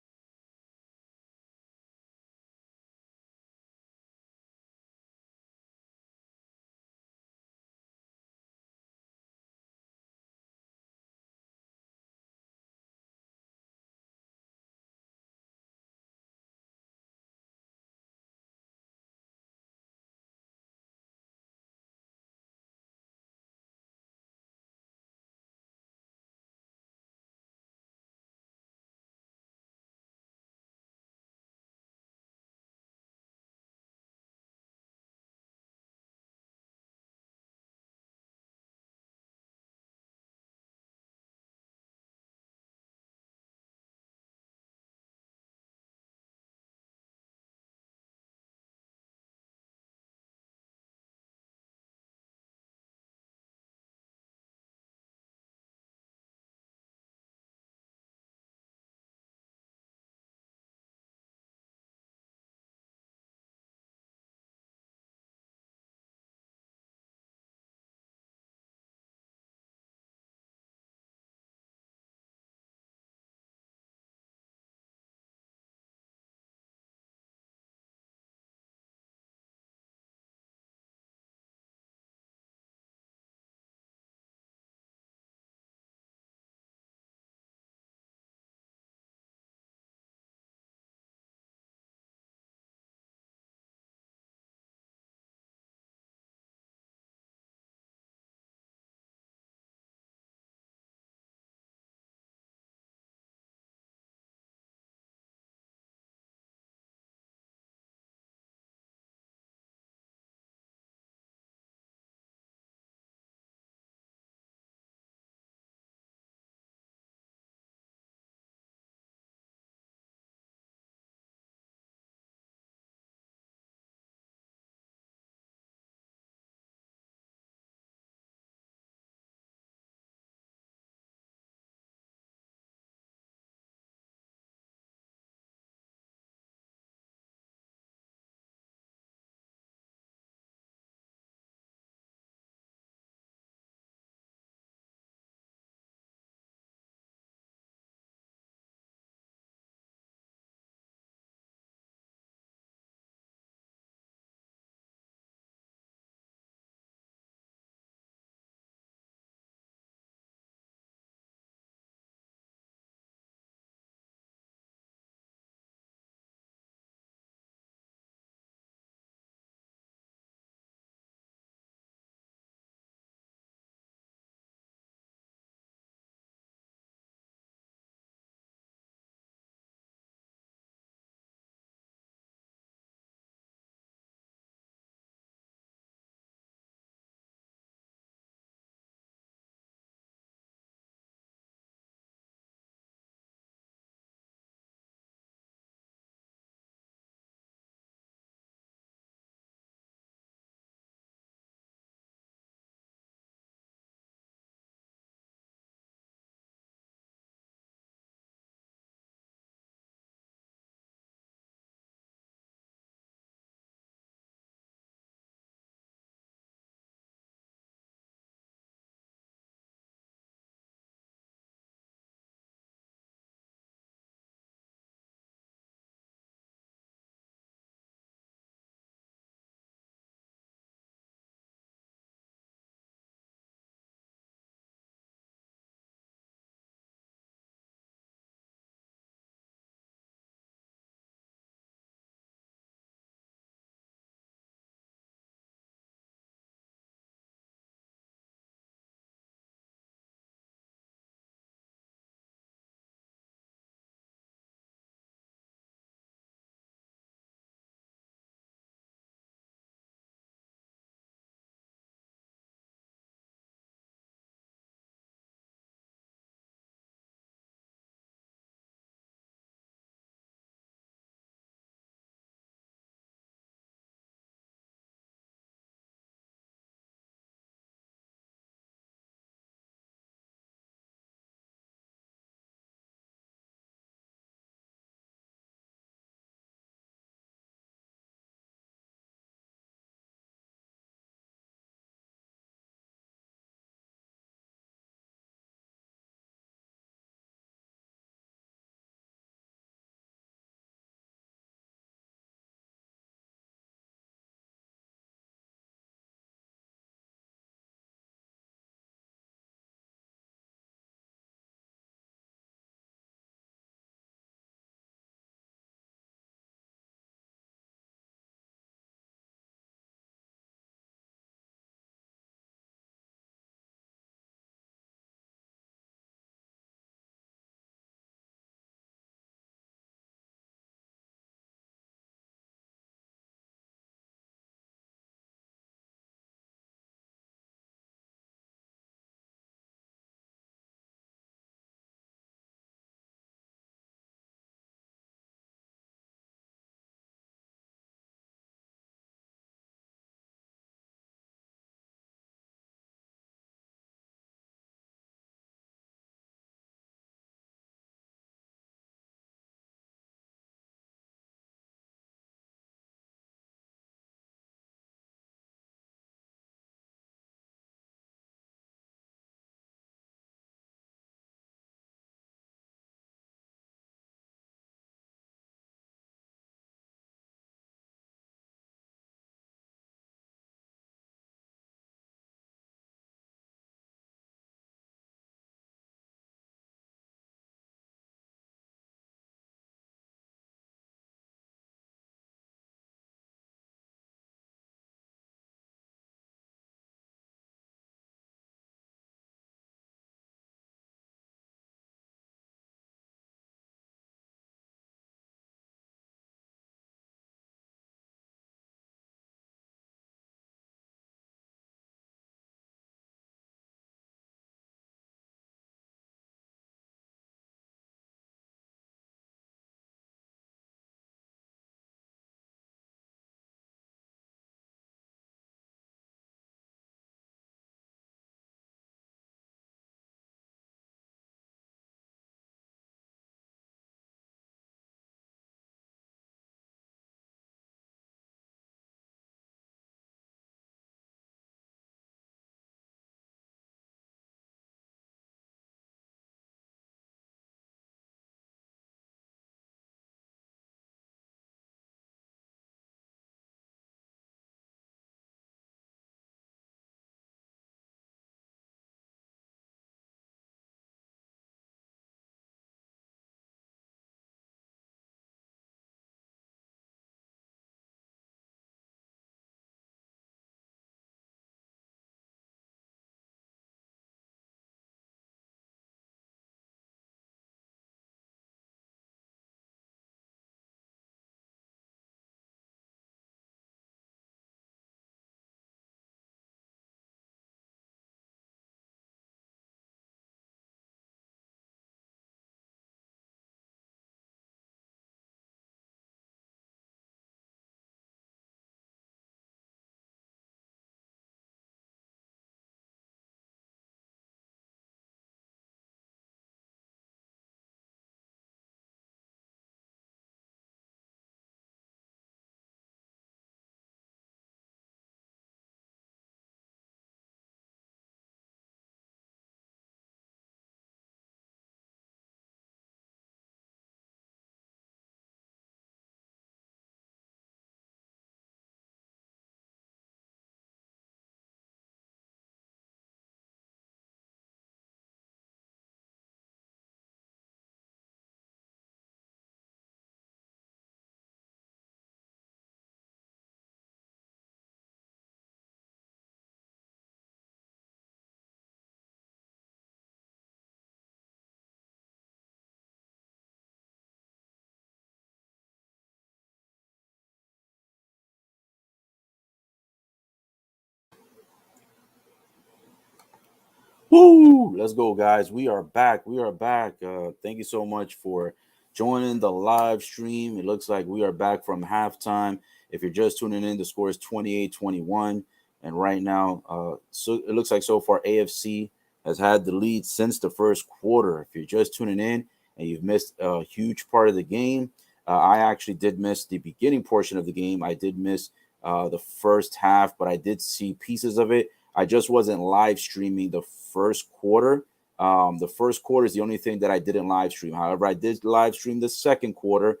Woo! Let's go, guys. We are back. We are back. Thank you so much for joining the live stream. It looks like we are back from halftime. If you're just tuning in, the score is 28-21. And right now, so it looks like so far AFC has had the lead since the first quarter. If you're just tuning in and you've missed a huge part of the game, I actually did miss the beginning portion of the game. I did miss the first half, but I did see pieces of it. I just wasn't live streaming the first quarter. The first quarter is the only thing that I didn't live stream. However, I did live stream the second quarter.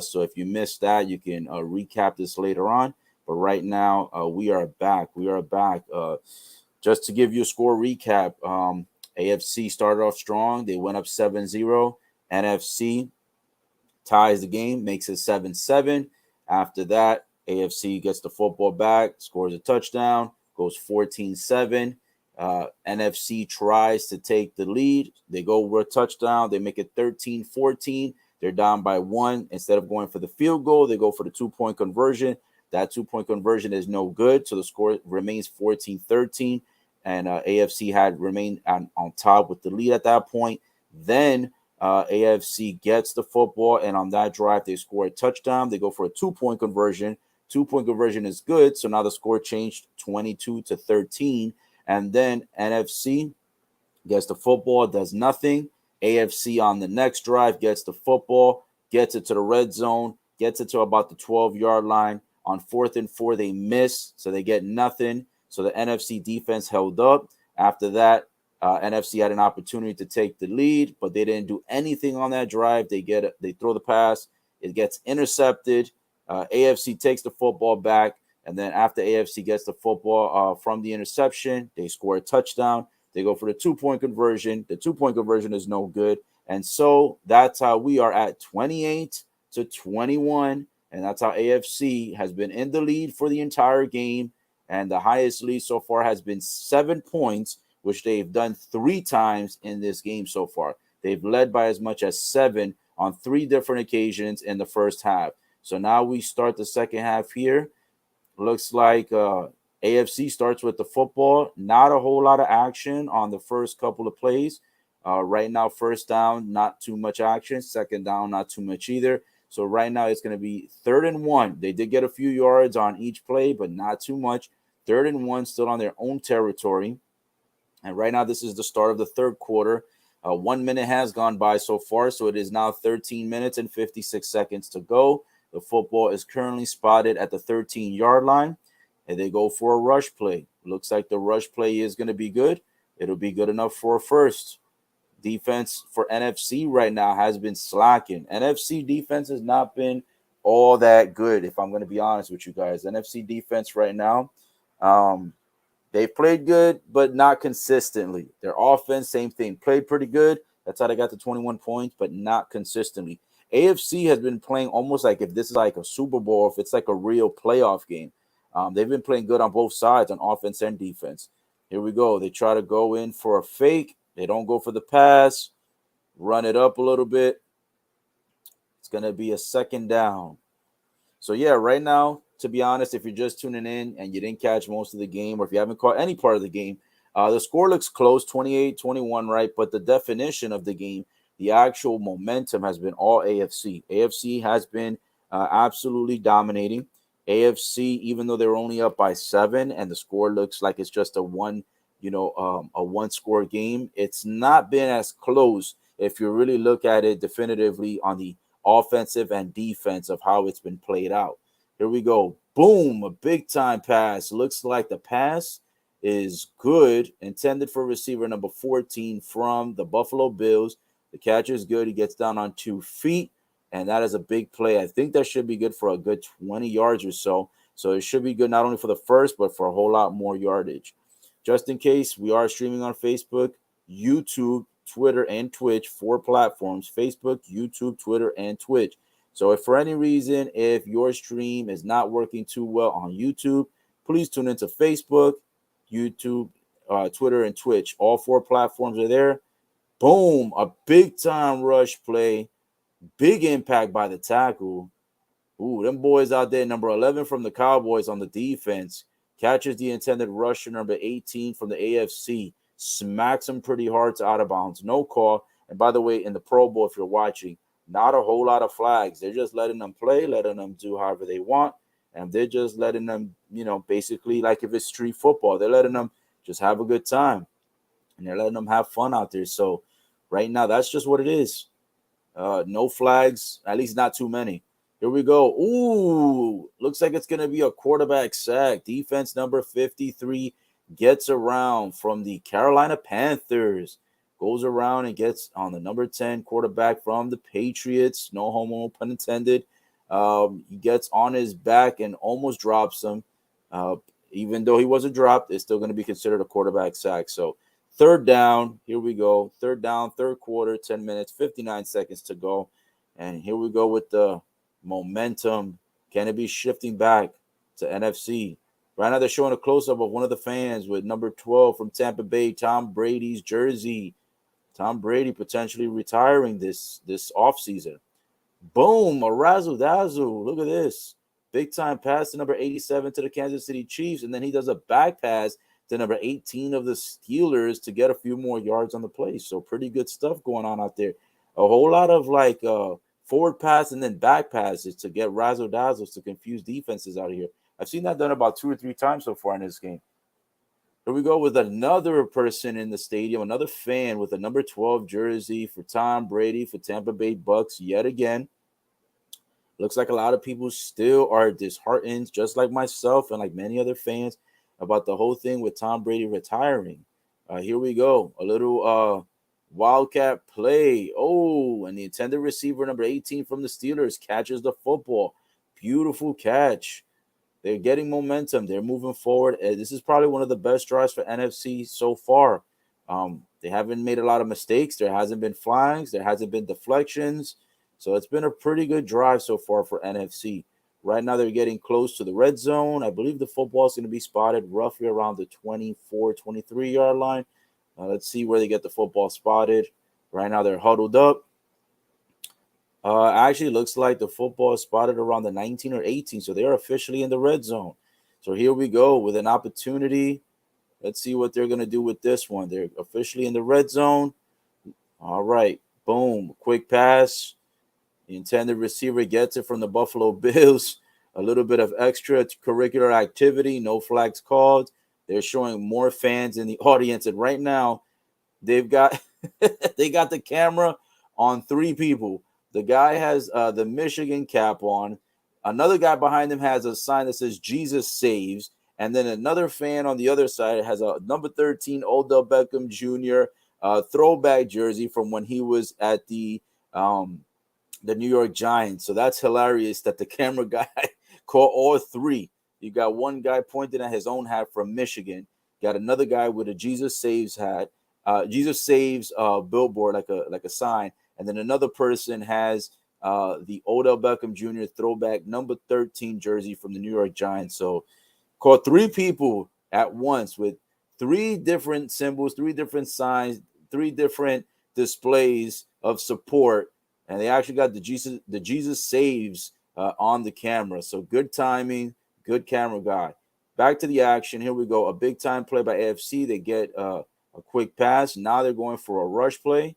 So if you missed that, you can recap this later on. But right now, we are back. We are back. Just to give you a score recap, AFC started off strong. They went up 7-0. NFC ties the game, makes it 7-7. After that, AFC gets the football back, scores a touchdown, goes 14-7. NFC tries to take the lead. They go over a touchdown. They make it 13-14. They're down by one. Instead of going for the field goal, they go for the two-point conversion. That two-point conversion is no good, so the score remains 14-13. And AFC had remained on top with the lead at that point. Then AFC gets the football, and on that drive, they score a touchdown. They go for a two-point conversion. Two-point conversion is good, so now the score changed 22-13. And then NFC gets the football, does nothing. AFC on the next drive gets the football, gets it to the red zone, gets it to about the 12-yard line. On 4th and 4, they miss, so they get nothing. So the NFC defense held up. After that, NFC had an opportunity to take the lead, but they didn't do anything on that drive. They throw the pass. It gets intercepted. AFC takes the football back. And then after AFC gets the football from the interception, they score a touchdown. They go for the two-point conversion. The two-point conversion is no good. And so that's how we are at 28-21. And that's how AFC has been in the lead for the entire game. And the highest lead so far has been 7 points, which they've done 3 times in this game so far. They've led by as much as 7 on 3 different occasions in the first half. So now we start the second half here. Looks like AFC starts with the football. Not a whole lot of action on the first couple of plays. Right now, first down, not too much action. Second down, not too much either. So right now it's going to be 3rd and 1. They did get a few yards on each play, but not too much. 3rd and 1, still on their own territory. And right now this is the start of the third quarter. 1 minute has gone by so far, so it is now 13 minutes and 56 seconds to go. The football is currently spotted at the 13-yard line, and they go for a rush play. Looks like the rush play is going to be good. It'll be good enough for a first. Defense for NFC right now has been slacking. NFC defense has not been all that good, if I'm going to be honest with you guys. NFC defense right now, they've played good, but not consistently. Their offense, same thing, played pretty good. That's how they got to 21 points, but not consistently. AFC has been playing almost like if this is like a Super Bowl, if it's like a real playoff game. They've been playing good on both sides, on offense and defense. Here we go. They try to go in for a fake. They don't go for the pass. Run it up a little bit. It's going to be a second down. So, yeah, right now, to be honest, if you're just tuning in and you didn't catch most of the game, or if you haven't caught any part of the game, the score looks close, 28-21, right? But the definition of the game, the actual momentum has been all AFC. AFC has been absolutely dominating. AFC, even though they're only up by 7 and the score looks like it's just a one-score game, it's not been as close if you really look at it definitively on the offensive and defense of how it's been played out. Here we go. Boom, a big-time pass. Looks like the pass is good, intended for receiver number 14 from the Buffalo Bills. The catch is good. He gets down on 2 feet, and that is a big play. I think that should be good for a good 20 yards or so. So it should be good not only for the first, but for a whole lot more yardage. Just in case, we are streaming on Facebook, YouTube, Twitter, and Twitch, 4 platforms: Facebook, YouTube, Twitter, and Twitch. So if for any reason, if your stream is not working too well on YouTube, please tune into Facebook, YouTube, Twitter, and Twitch. All 4 platforms are there. Boom, a big-time rush play. Big impact by the tackle. Ooh, them boys out there, number 11 from the Cowboys on the defense, catches the intended rusher, number 18 from the AFC. smacks him pretty hard to out of bounds. No call. And by the way, in the Pro Bowl, if you're watching, not a whole lot of flags. They're just letting them play, letting them do however they want. And they're just letting them, basically like if it's street football, they're letting them just have a good time. And they're letting them have fun out there. So right now, that's just what it is. No flags, at least not too many. Here we go. Ooh, looks like it's going to be a quarterback sack. Defense number 53 gets around from the Carolina Panthers. Goes around and gets on the number 10 quarterback from the Patriots. No homo, pun intended. He gets on his back and almost drops him. Even though he wasn't dropped, it's still going to be considered a quarterback sack. So third down, here we go. Third down, third quarter, 10 minutes, 59 seconds to go. And here we go with the momentum. Can it be shifting back to NFC? Right now they're showing a close-up of one of the fans with number 12 from Tampa Bay, Tom Brady's jersey. Tom Brady potentially retiring this offseason. Boom, a razzle-dazzle. Look at this. Big-time pass to number 87 to the Kansas City Chiefs, and then he does a back pass to number 18 of the Steelers to get a few more yards on the play. So pretty good stuff going on out there. A whole lot of forward pass and then back passes to get razzle-dazzles to confuse defenses out of here. I've seen that done about 2 or 3 times so far in this game. Here we go with another person in the stadium, another fan with a number 12 jersey for Tom Brady for Tampa Bay Bucks yet again. Looks like a lot of people still are disheartened, just like myself and like many other fans, about the whole thing with Tom Brady retiring. Here we go. A little wildcat play. Oh, and the intended receiver, number 18 from the Steelers, catches the football. Beautiful catch. They're getting momentum. They're moving forward. This is probably one of the best drives for NFC so far. They haven't made a lot of mistakes. There hasn't been flags. There hasn't been deflections. So it's been a pretty good drive so far for NFC. Right now they're getting close to the red zone. I believe the football is going to be spotted roughly around the 24, 23-yard line. Let's see where they get the football spotted. Right now they're huddled up. Actually looks like the football is spotted around the 19 or 18, so they're officially in the red zone. So here we go with an opportunity. Let's see what they're going to do with this one. They're officially in the red zone. All right, boom, quick pass. The intended receiver gets it from the Buffalo Bills. A little bit of extracurricular activity, no flags called. They're showing more fans in the audience, and right now they've got they got the camera on 3 people. The guy has the Michigan cap on. Another guy behind him has a sign that says Jesus saves. And then another fan on the other side has a number 13 Odell Beckham Jr. Throwback jersey from when he was at the New York Giants. So that's hilarious that the camera guy caught all 3. You got one guy pointing at his own hat from Michigan. Got another guy with a Jesus saves hat. Jesus saves billboard like a sign. And then another person has the Odell Beckham Jr. throwback number 13 jersey from the New York Giants. So caught 3 people at once with 3 different symbols, 3 different signs, 3 different displays of support. And they actually got the Jesus saves on the camera. So good timing, good camera guy. Back to the action. Here we go. A big time play by AFC. They get a quick pass. Now they're going for a rush play.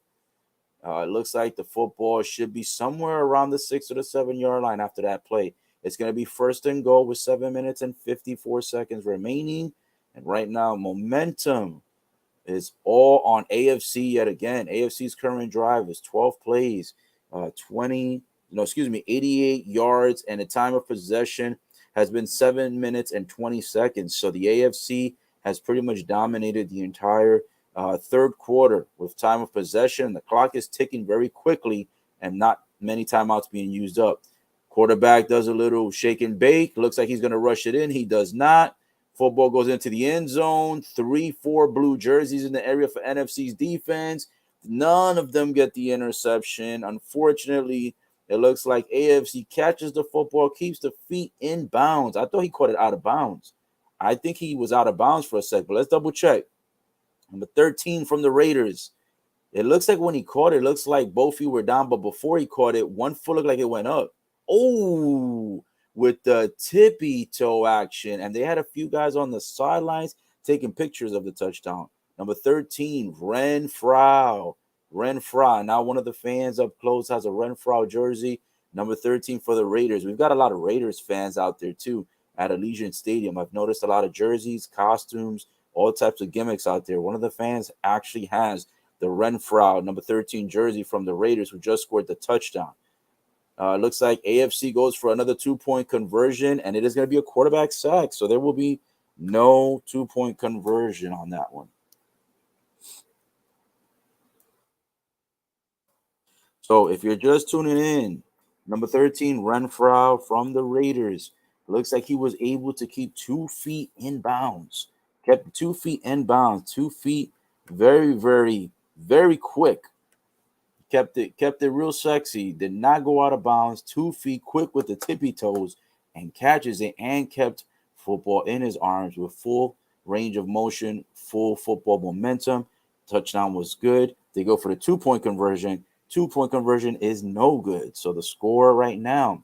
It looks like the football should be somewhere around the 6 or the 7-yard line after that play. It's going to be first and goal with 7 minutes and 54 seconds remaining. And right now, momentum is all on AFC yet again. AFC's current drive is 12 plays, 88 yards, and the time of possession has been 7 minutes and 20 seconds. So the AFC has pretty much dominated the entire third quarter with time of possession. The clock is ticking very quickly and not many timeouts being used up. Quarterback does a little shake and bake. Looks like he's going to rush it in. He does not. Football goes into the end zone. 3-4 blue jerseys in the area for NFC's defense. None of them get the interception. Unfortunately, it looks like AFC catches the football, keeps the feet in bounds. I thought he caught it out of bounds. I think he was out of bounds for a sec, but let's double check. Number 13 from the Raiders. It looks like when he caught it, it looks like both feet were down, but before he caught it, one foot looked like it went up. Oh, with the tippy toe action. And they had a few guys on the sidelines taking pictures of the touchdown. Number 13, Renfrow. Renfrow. Now one of the fans up close has a Renfrow jersey. Number 13 for the Raiders. We've got a lot of Raiders fans out there too at Allegiant Stadium. I've noticed a lot of jerseys, costumes, all types of gimmicks out there. One of the fans actually has the Renfrow number 13 jersey from the Raiders, who just scored the touchdown. Looks like AFC goes for another 2-point conversion, and it is going to be a quarterback sack. So there will be no 2-point conversion on that one. So if you're just tuning in, number 13, Renfrow from the Raiders. Looks like he was able to keep 2 feet in bounds. Kept 2 feet in bounds, 2 feet very, very, very quick. Kept it real sexy. Did not go out of bounds. 2 feet quick with the tippy toes and catches it and kept football in his arms with full range of motion, full football momentum. Touchdown was good. They go for the 2-point conversion. 2-point conversion is no good. So the score right now,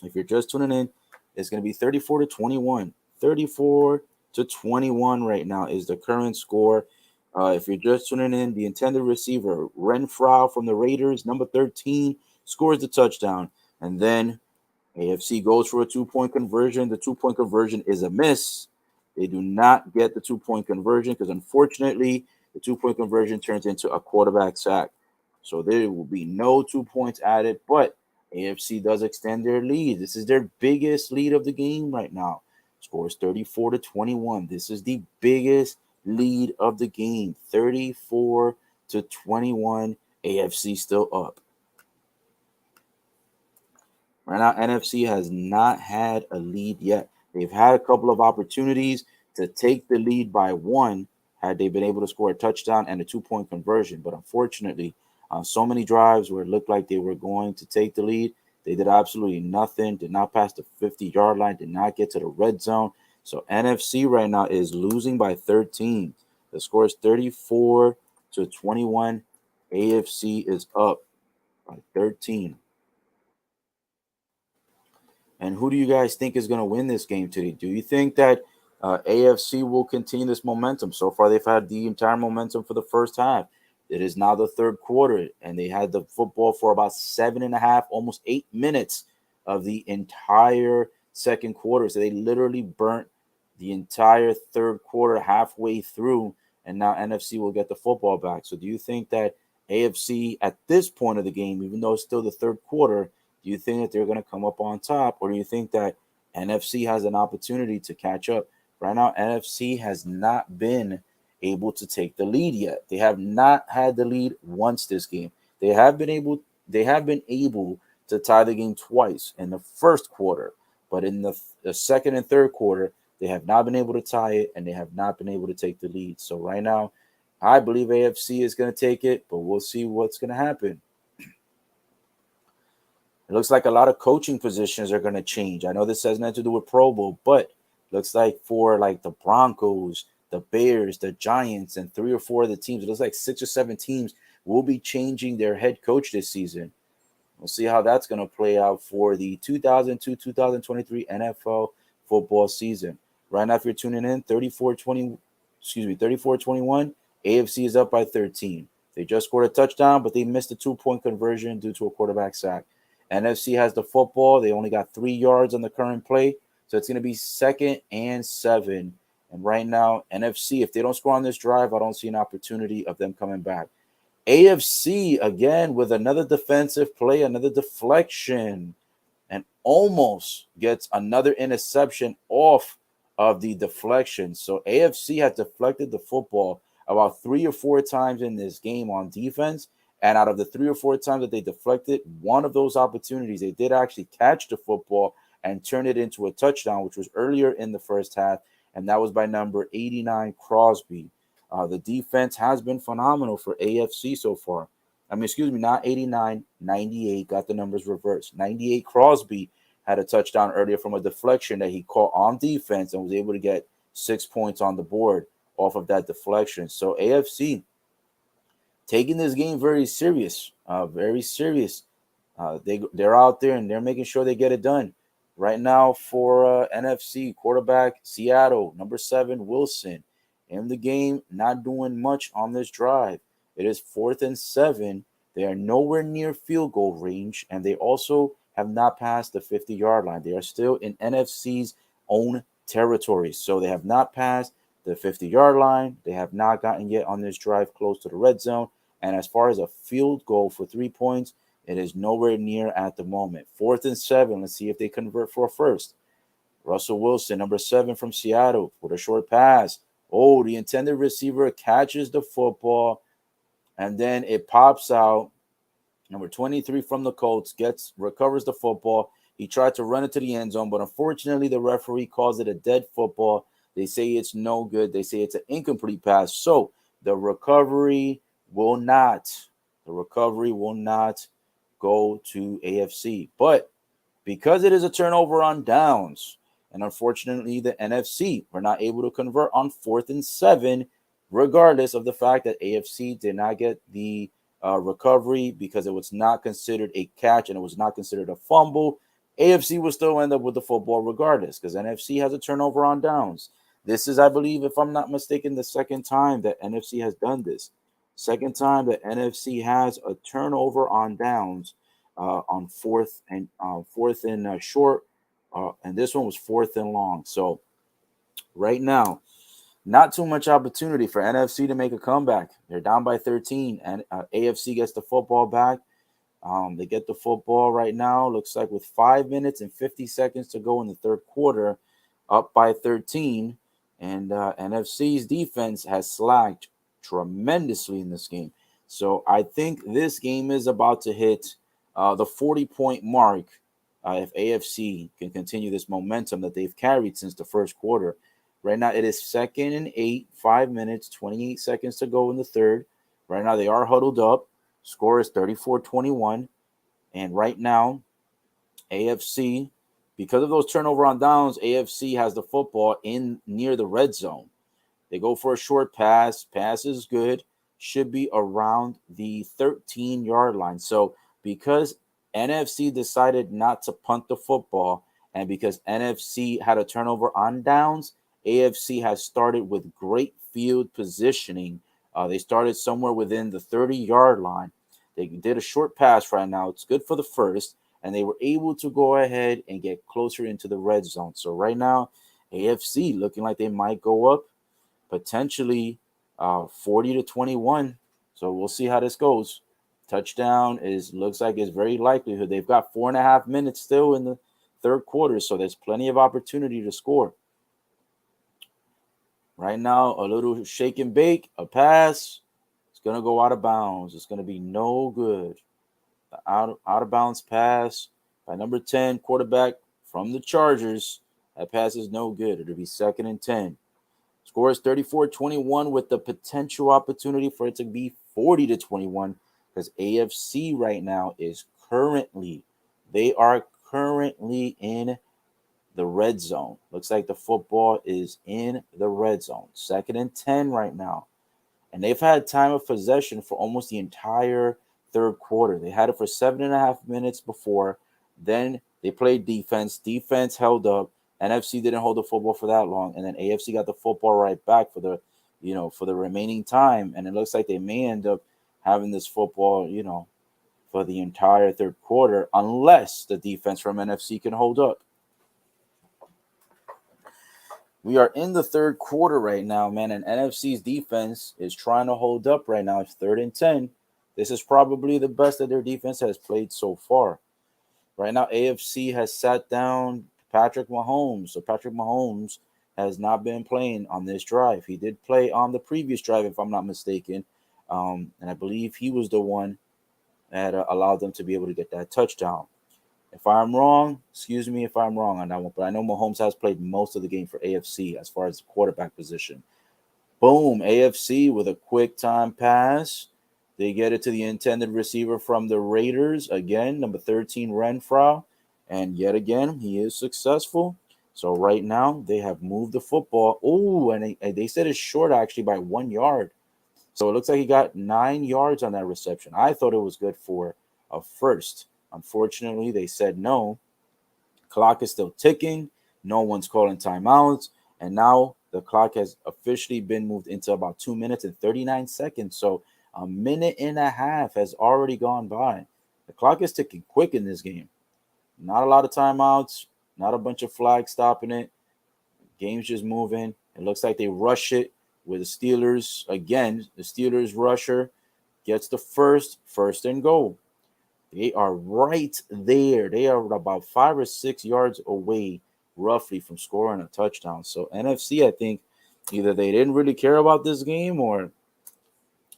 if you're just tuning in, is going to be 34-21. 34-21 right now is the current score. If you're just tuning in, the intended receiver, Renfrow from the Raiders, number 13, scores the touchdown. And then AFC goes for a 2-point conversion. The 2-point conversion is a miss. They do not get the 2-point conversion because, unfortunately, the 2-point conversion turns into a quarterback sack. So there will be no 2 points added, but AFC does extend their lead. This is their biggest lead of the game right now. Scores 34-21. This is the biggest lead of the game. 34-21. AFC still up. Right now, NFC has not had a lead yet. They've had a couple of opportunities to take the lead by 1 had they been able to score a touchdown and a 2-point conversion. But unfortunately, on so many drives where it looked like they were going to take the lead, they did absolutely nothing, did not pass the 50-yard line, did not get to the red zone. So NFC right now is losing by 13. The score is 34-21. AFC is up by 13. And who do you guys think is going to win this game today? Do you think that AFC will continue this momentum? So far, they've had the entire momentum for the first half. It is now the third quarter, and they had the football for about 7.5, almost 8 minutes of the entire second quarter. So they literally burnt the entire third quarter halfway through, and now NFC will get the football back. So do you think that AFC at this point of the game, even though it's still the third quarter, do you think that they're going to come up on top, or do you think that NFC has an opportunity to catch up? Right now, NFC has not been able to take the lead yet. They have not had the lead once this game. They have been able to tie the game twice in the first quarter, but in the second and third quarter, they have not been able to tie it, and they have not been able to take the lead. So right now, I believe AFC is going to take it, but we'll see what's going to happen. It looks like a lot of coaching positions are going to change. I know this has nothing to do with Pro Bowl, but looks like for like the Broncos, the Bears, the Giants, and 3 or 4 of the teams, it looks like 6 or 7 teams will be changing their head coach this season. We'll see how that's going to play out for the 2022-2023 NFL football season. Right now, if you're tuning in, 34-21, AFC is up by 13. They just scored a touchdown, but they missed a 2-point conversion due to a quarterback sack. NFC has the football. They only got 3 yards on the current play. So it's going to be 2nd and 7. And right now, NFC, if they don't score on this drive, I don't see an opportunity of them coming back. AFC, again, with another defensive play, another deflection, and almost gets another interception off of the deflection. So AFC has deflected the football about 3 or 4 times in this game on defense. And out of the 3 or 4 times that they deflected, one of those opportunities, they did actually catch the football and turn it into a touchdown, which was earlier in the first half. And that was by number 89, Crosby. The defense has been phenomenal for AFC so far. Not 89, 98, got the numbers reversed. 98, Crosby had a touchdown earlier from a deflection that he caught on defense and was able to get 6 points on the board off of that deflection. So AFC taking this game very serious, very serious. They're out there and they're making sure they get it done. Right now for NFC quarterback, Seattle, number 7, Wilson. in the game, not doing much on this drive. It is 4th and 7. They are nowhere near field goal range, and they also have not passed the 50-yard line. They are still in NFC's own territory. So they have not passed the 50-yard line. They have not gotten yet on this drive close to the red zone. And as far as a field goal for 3 points, it is nowhere near at the moment. 4th and 7. Let's see if they convert for a first. Russell Wilson, number 7 from Seattle, with a short pass. Oh, the intended receiver catches the football, and then it pops out. Number 23 from the Colts recovers the football. He tried to run it to the end zone, but unfortunately the referee calls it a dead football. They say it's no good. They say it's an incomplete pass. So the recovery will not go to AFC. But because it is a turnover on downs, and unfortunately the NFC were not able to convert on 4th and 7, regardless of the fact that AFC did not get the recovery because it was not considered a catch and it was not considered a fumble. AFC will still end up with the football regardless because NFC has a turnover on downs. This is, I believe, if I'm not mistaken, the second time that NFC has done this. Second time that NFC has a turnover on downs on fourth and short, and this one was 4th and long. So right now, not too much opportunity for NFC to make a comeback. They're down by 13, and AFC gets the football back. They get the football right now. Looks like with 5 minutes and 50 seconds to go in the third quarter, up by 13. And NFC's defense has slacked tremendously in this game. So I think this game is about to hit the 40-point mark if AFC can continue this momentum that they've carried since the first quarter. Right now, it is 2nd and 8, 5 minutes, 28 seconds to go in the third. Right now, they are huddled up. Score is 34-21. And right now, AFC, because of those turnover on downs, AFC has the football in near the red zone. They go for a short pass. Pass is good. Should be around the 13-yard line. So because NFC decided not to punt the football and because NFC had a turnover on downs, AFC has started with great field positioning. They started somewhere within the 30-yard line. They did a short pass right now. It's good for the first, and they were able to go ahead and get closer into the red zone. So right now, AFC looking like they might go up potentially 40-21. So we'll see how this goes. Touchdown looks like it's very likely. They've got 4.5 minutes still in the third quarter, so there's plenty of opportunity to score. Right now, a little shake and bake, a pass. It's going to go out of bounds. It's going to be no good. The out of bounds pass by number 10, quarterback from the Chargers. That pass is no good. It'll be 2nd and 10. Score is 34-21 with the potential opportunity for it to be 40-21 because AFC right now is currently in the red zone. Looks like the football is in the red zone. 2nd and 10 right now. And they've had time of possession for almost the entire third quarter. They had it for 7.5 minutes before. Then they played defense. Defense held up. NFC didn't hold the football for that long. And then AFC got the football right back for the remaining time. And it looks like they may end up having this football, for the entire third quarter, unless the defense from NFC can hold up. We are in the third quarter right now, man, and NFC's defense is trying to hold up right now. It's 3rd and 10. This is probably the best that their defense has played so far. Right now, AFC has sat down Patrick Mahomes. So Patrick Mahomes has not been playing on this drive. He did play on the previous drive, if I'm not mistaken. And I believe he was the one that allowed them to be able to get that touchdown. If I'm wrong, excuse me if I'm wrong on that one, but I know Mahomes has played most of the game for AFC as far as the quarterback position. Boom, AFC with a quick time pass. They get it to the intended receiver from the Raiders. Again, number 13, Renfrow. And yet again, he is successful. So right now, they have moved the football. Oh, and they said it's short actually by 1 yard. So it looks like he got 9 yards on that reception. I thought it was good for a first. Unfortunately, they said no. Clock is still ticking. No one's calling timeouts. And now The clock has officially been moved into about 2 minutes and 39 seconds. So a minute and a half has already gone by. The clock is ticking quick in this game. Not a lot of timeouts, not a bunch of flags stopping it. Game's just moving. It looks like they rush it with the Steelers. Again, the Steelers rusher gets the first and goal. They are right there. They are about 5 or 6 yards away, roughly, from scoring a touchdown. So NFC, I think, either they didn't really care about this game or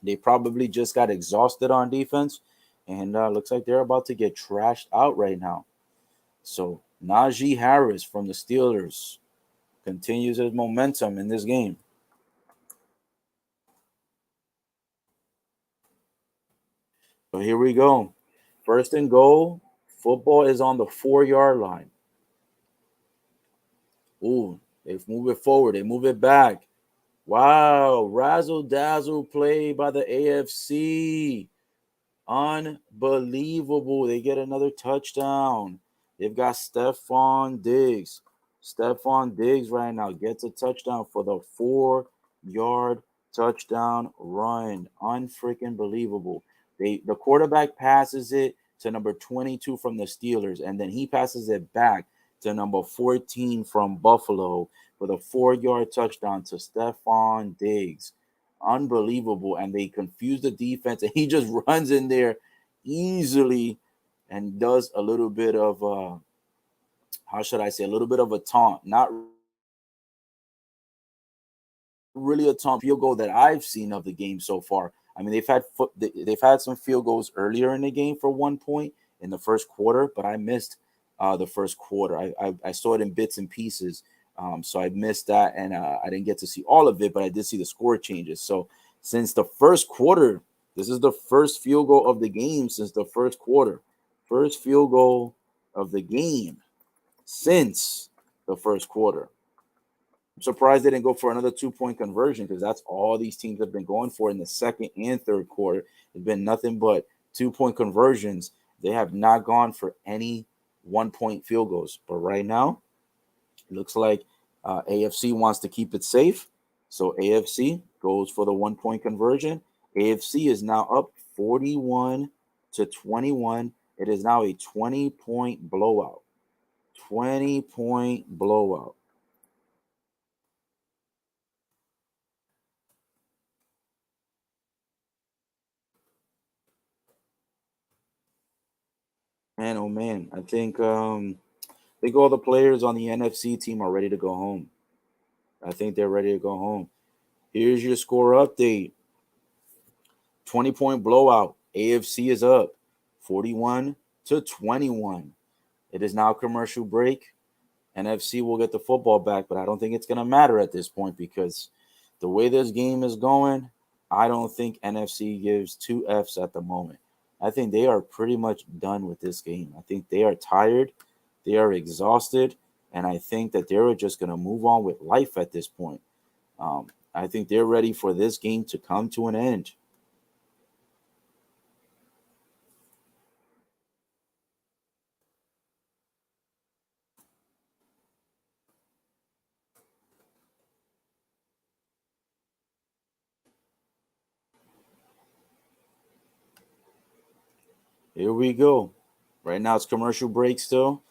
they probably just got exhausted on defense. And looks like they're about to get trashed out right now. So Najee Harris from the Steelers continues his momentum in this game. So here we go. First and goal. Football is on the 4 yard line. Ooh, they move it forward. They move it back. Wow. Razzle dazzle play by the AFC. Unbelievable. They get another touchdown. They've got Stephon Diggs. Stephon Diggs right now gets a touchdown for the 4 yard touchdown run. Unfreaking believable. The quarterback passes it to number 22 from the Steelers, and then he passes it back to number 14 from Buffalo for the 4 yard touchdown to Stephon Diggs. Unbelievable. And they confuse the defense, and he just runs in there easily and does a little bit of how should I say, a little bit of a taunt. Not really a taunt, field goal that I've seen of the game so far. I mean, they've had some field goals earlier in the game for 1 point in the first quarter, but I missed the first quarter. I saw it in bits and pieces. So I missed that, and I didn't get to see all of it, but I did see the score changes. So since the first quarter, this is the first field goal of the game since the first quarter. First field goal of the game since the first quarter. I'm surprised they didn't go for another 2 point conversion, because that's all these teams have been going for in the second and third quarter. It's been nothing but 2 point conversions. They have not gone for any 1 point field goals. But right now, it looks like AFC wants to keep it safe. So AFC goes for the 1 point conversion. AFC is now up 41-21. It is now a 20-point blowout. 20-point blowout. Man, oh man, I think all the players on the NFC team are ready to go home. I think they're ready to go home. Here's your score update. 20-point blowout. AFC is up 41-21. It is now commercial break. NFC will get the football back, but I don't think it's going to matter at this point, because the way this game is going, I don't think NFC gives two Fs at the moment. I think they are pretty much done with this game. I think they are tired. They are exhausted. And I think that they're just going to move on with life at this point. I think they're ready for this game to come to an end. Here we go. Right now it's commercial break still.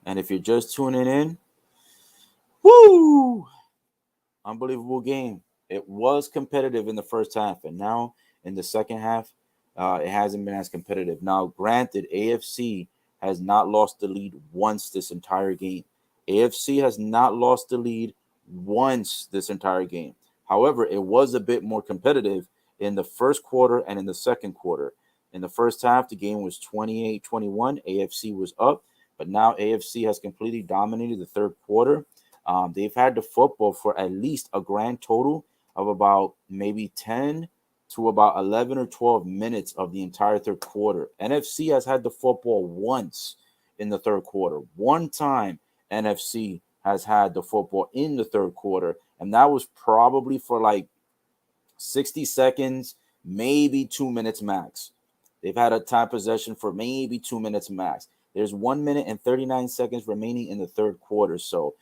And if you're just tuning in, woo! Unbelievable game. It was competitive in the first half, and now in the second half, it hasn't been as competitive. Now, granted, AFC has not lost the lead once this entire game. AFC has not lost the lead once this entire game. However, it was a bit more competitive in the first quarter and in the second quarter. In the first half, the game was 28-21. AFC was up, but now AFC has completely dominated the third quarter. They've had the football for at least a grand total of about maybe 10 to about 11 or 12 minutes of the entire third quarter. NFC has had the football once in the third quarter. One time NFC has had the football in the third quarter, and that was probably for like 60 seconds, maybe 2 minutes max. They've had a time possession for maybe 2 minutes max. There's 1 minute and 39 seconds remaining in the third quarter. So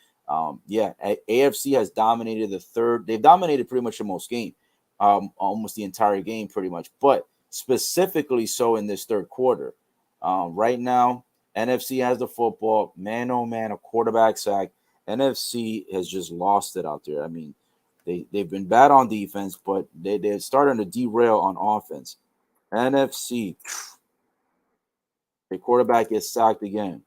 Yeah, AFC has dominated the third. They've dominated pretty much the most game, almost the entire game, pretty much. But specifically so in this third quarter. Right now, NFC has the football. Man, oh man, a quarterback sack. NFC has just lost it out there. I mean, they've been bad on defense, but they're starting to derail on offense. NFC, the quarterback gets sacked again.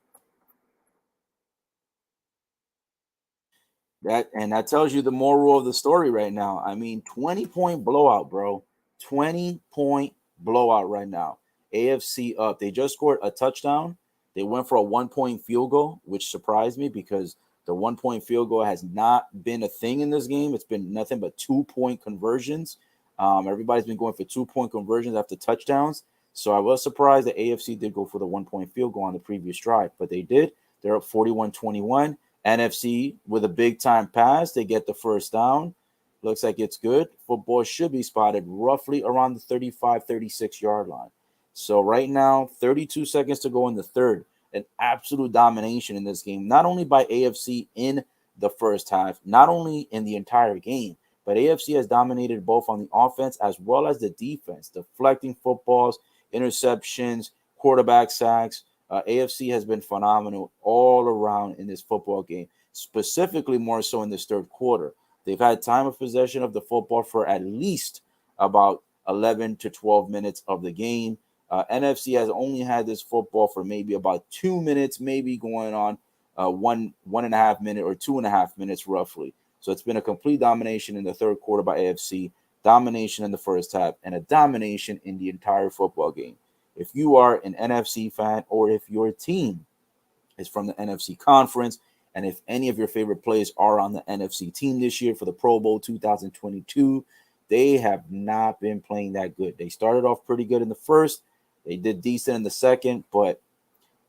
That tells you the moral of the story right now. I mean, 20-point blowout, bro. 20-point blowout right now. AFC up. They just scored a touchdown. They went for a 1-point field goal, which surprised me because the 1-point field goal has not been a thing in this game. It's been nothing but 2-point conversions. Everybody's been going for 2-point conversions after touchdowns. So I was surprised that AFC did go for the 1-point field goal on the previous drive, but they did. They're up 41-21. NFC with a big time pass. They get the first down. Looks like it's good. Football should be spotted roughly around the 35, 36-yard line. So right now, 32 seconds to go in the third. An absolute domination in this game, not only by AFC in the first half, not only in the entire game, but AFC has dominated both on the offense as well as the defense, deflecting footballs, interceptions, quarterback sacks. AFC has been phenomenal all around in this football game, specifically more so in this third quarter. They've had time of possession of the football for at least about 11 to 12 minutes of the game. NFC has only had this football for maybe about 2 minutes, maybe going on 1.5 minute or 2.5 minutes roughly. So it's been a complete domination in the third quarter by AFC, domination in the first half, and a domination in the entire football game. If you are an NFC fan or if your team is from the NFC conference, and if any of your favorite players are on the NFC team this year for the Pro Bowl 2022, they have not been playing that good. They started off pretty good in the first. They did decent in the second, but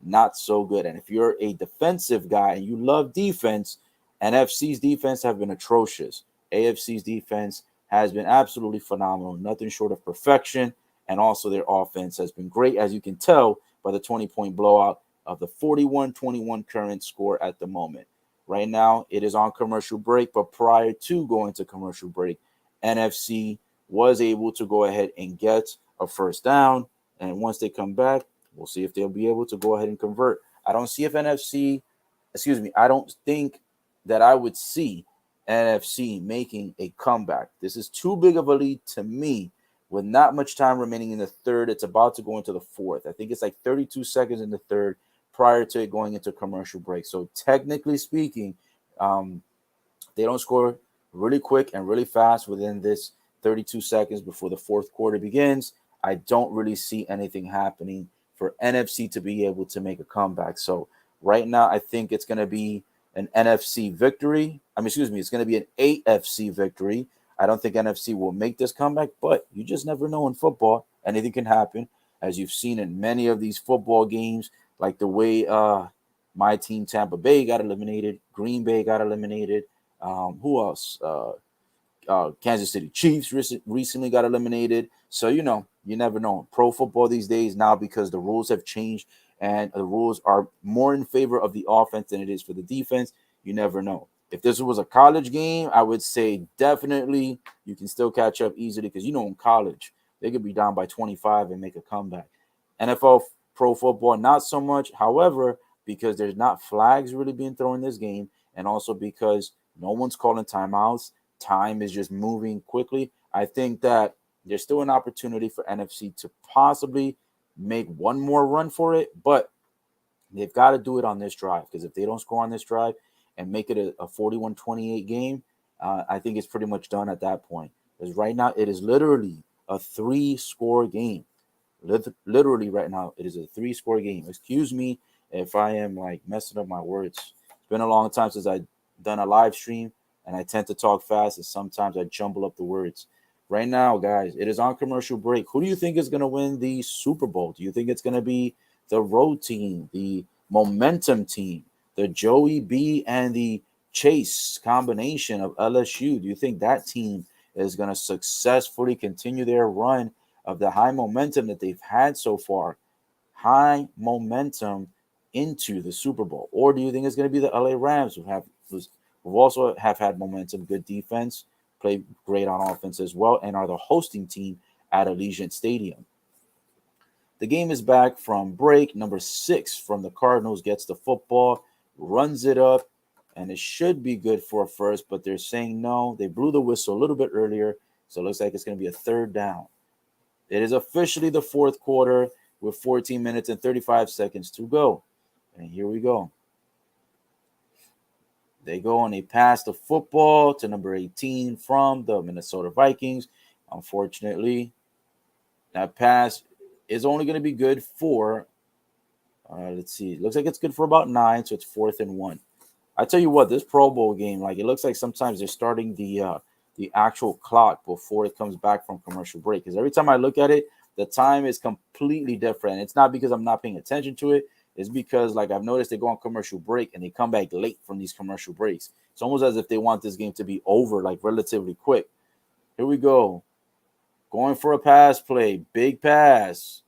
not so good. And if you're a defensive guy and you love defense, NFC's defense have been atrocious. AFC's defense has been absolutely phenomenal, nothing short of perfection. And also their offense has been great, as you can tell by the 20-point blowout of the 41-21 current score at the moment. Right now, it is on commercial break, but prior to going to commercial break, NFC was able to go ahead and get a first down. And once they come back, we'll see if they'll be able to go ahead and convert. I don't think that I would see NFC making a comeback. This is too big of a lead to me with not much time remaining in the third. It's about to go into the fourth. I think it's like 32 seconds in the third prior to it going into commercial break. So technically speaking, they don't score really quick and really fast within this 32 seconds before the fourth quarter begins. I don't really see anything happening for NFC to be able to make a comeback. So right now, I think it's going to be an NFC victory. It's going to be an AFC victory. I don't think NFC will make this comeback, but you just never know in football. Anything can happen, as you've seen in many of these football games, like the way my team, Tampa Bay, got eliminated. Green Bay got eliminated. Who else? Kansas City Chiefs recently got eliminated. So, you never know. Pro football these days now, because the rules have changed and the rules are more in favor of the offense than it is for the defense. You never know. If this was a college game, I would say definitely you can still catch up easily because, in college, they could be down by 25 and make a comeback. NFL pro football, not so much. However, because there's not flags really being thrown in this game, and also because no one's calling timeouts, time is just moving quickly. I think that there's still an opportunity for NFC to possibly make one more run for it, but they've got to do it on this drive, because if they don't score on this drive and make it a 41-28 game, I think it's pretty much done at that point. Because right now it is literally a 3-score game. Literally right now it is a 3-score game. Excuse me if I am like messing up my words. It's been a long time since I've done a live stream, and I tend to talk fast, and sometimes I jumble up the words. Right now, guys, it is on commercial break. Who do you think is going to win the Super Bowl? Do you think it's going to be the road team, the momentum team, the Joey B and the Chase combination of LSU? Do you think that team is going to successfully continue their run of the high momentum that they've had so far? High momentum into the Super Bowl? Or do you think it's going to be the LA Rams, We've also have had momentum, good defense, play great on offense as well, and are the hosting team at Allegiant Stadium. The game is back from break. Number 6 from the Cardinals gets the football, runs it up, and it should be good for a first, but they're saying no. They blew the whistle a little bit earlier, so it looks like it's going to be a third down. It is officially the fourth quarter with 14 minutes and 35 seconds to go. And here we go. They go and they pass the football to number 18 from the Minnesota Vikings. Unfortunately, that pass is only going to be good for, let's see, it looks like it's good for about 9, so it's 4th and 1. I tell you what, this Pro Bowl game, like it looks like sometimes they're starting the actual clock before it comes back from commercial break. Because every time I look at it, the time is completely different. It's not because I'm not paying attention to it. It's because, like, I've noticed they go on commercial break and they come back late from these commercial breaks. It's almost as if they want this game to be over, like, relatively quick. Here we go. Going for a pass play. Big pass.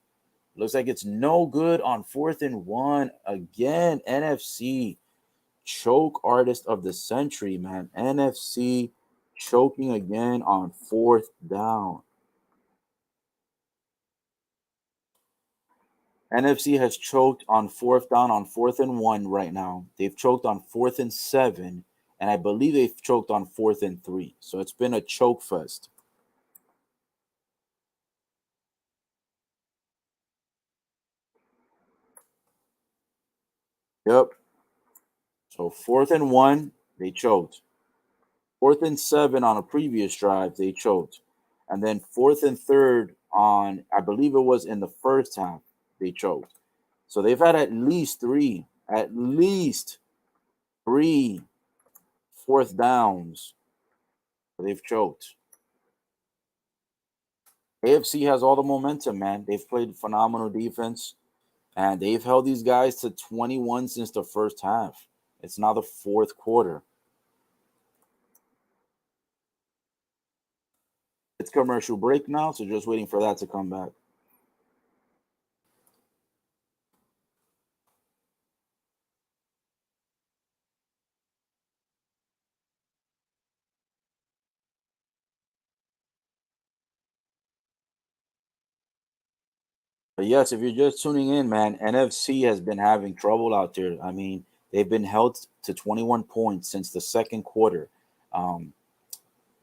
Looks like it's no good on 4th and 1. Again, NFC choke artist of the century, man. NFC choking again on 4th down. NFC has choked on 4th down on 4th and 1 right now. They've choked on 4th and 7, and I believe they've choked on 4th and 3. So it's been a choke fest. Yep. So 4th and 1, they choked. 4th and 7 on a previous drive, they choked. And then 4th and 3 on, I believe it was in the first half, they choked. So they've had at least three fourth downs. They've choked. AFC has all the momentum, man. They've played phenomenal defense, and they've held these guys to 21 since the first half. It's now the fourth quarter. It's commercial break now, so just waiting for that to come back. But yes, if you're just tuning in, man, NFC has been having trouble out there. I mean, they've been held to 21 points since the second quarter. Um,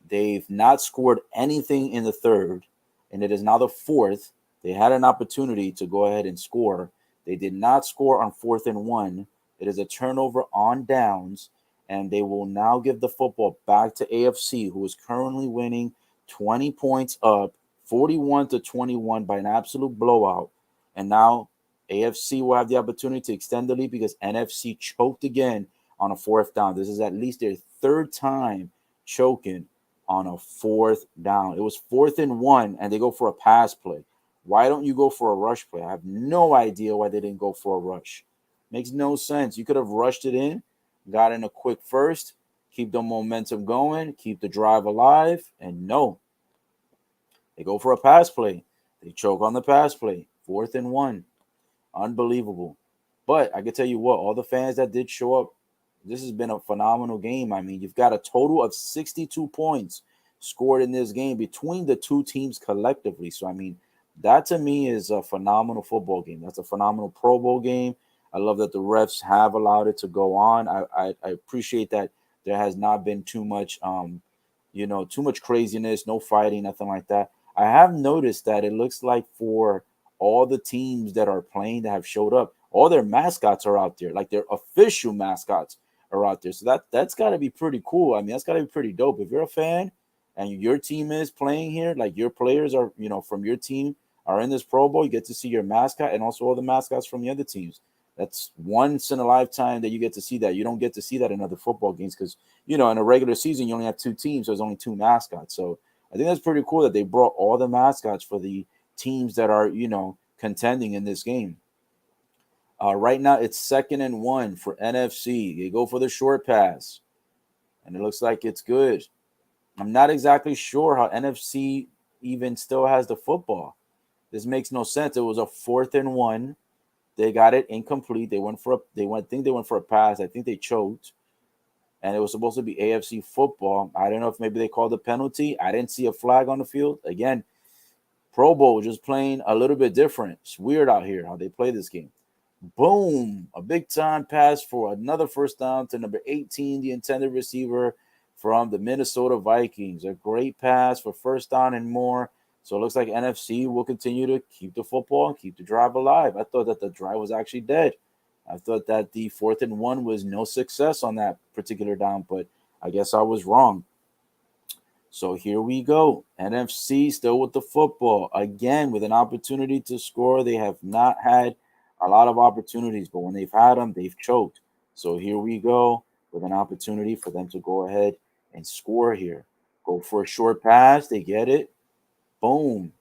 they've not scored anything in the third, and it is now the fourth. They had an opportunity to go ahead and score. They did not score on 4th and 1. It is a turnover on downs, and they will now give the football back to AFC, who is currently winning 20 points up, 41-21 by an absolute blowout. And now AFC will have the opportunity to extend the lead because NFC choked again on a fourth down. This is at least their third time choking on a fourth down. It was 4th and 1, and they go for a pass play. Why don't you go for a rush play? I have no idea why they didn't go for a rush. Makes no sense. You could have rushed it in, got in a quick first, keep the momentum going, keep the drive alive, and no. They go for a pass play. They choke on the pass play. 4th and 1. Unbelievable. But I can tell you what, all the fans that did show up, this has been a phenomenal game. I mean, you've got a total of 62 points scored in this game between the two teams collectively. So, I mean, that to me is a phenomenal football game. That's a phenomenal Pro Bowl game. I love that the refs have allowed it to go on. I appreciate that there has not been too much, too much craziness, no fighting, nothing like that. I have noticed that it looks like for all the teams that are playing that have showed up, all their mascots are out there, like their official mascots are out there. So that's got to be pretty cool. I mean, that's got to be pretty dope. If you're a fan and your team is playing here, like your players are, from your team are in this Pro Bowl, you get to see your mascot and also all the mascots from the other teams. That's once in a lifetime that you get to see that. You don't get to see that in other football games because, in a regular season, you only have two teams. So there's only two mascots. So I think that's pretty cool that they brought all the mascots for the teams that are, contending in this game. Right now, it's 2nd and 1 for NFC. They go for the short pass, and it looks like it's good. I'm not exactly sure how NFC even still has the football. This makes no sense. It was a 4th and 1. They got it incomplete. They went for a pass. I think they choked. and it was supposed to be AFC football. I don't know if maybe they called a penalty. I didn't see a flag on the field. Again, Pro Bowl just playing a little bit different. It's weird out here how they play this game. Boom, a big time pass for another first down to number 18, the intended receiver from the Minnesota Vikings. A great pass for first down and more. So it looks like NFC will continue to keep the football and keep the drive alive. I thought that the drive was actually dead. I thought that the 4th and 1 was no success on that particular down, but I guess I was wrong. So here we go. NFC still with the football. Again, with an opportunity to score. They have not had a lot of opportunities, but when they've had them, they've choked. So here we go with an opportunity for them to go ahead and score here. Go for a short pass. They get it. Boom.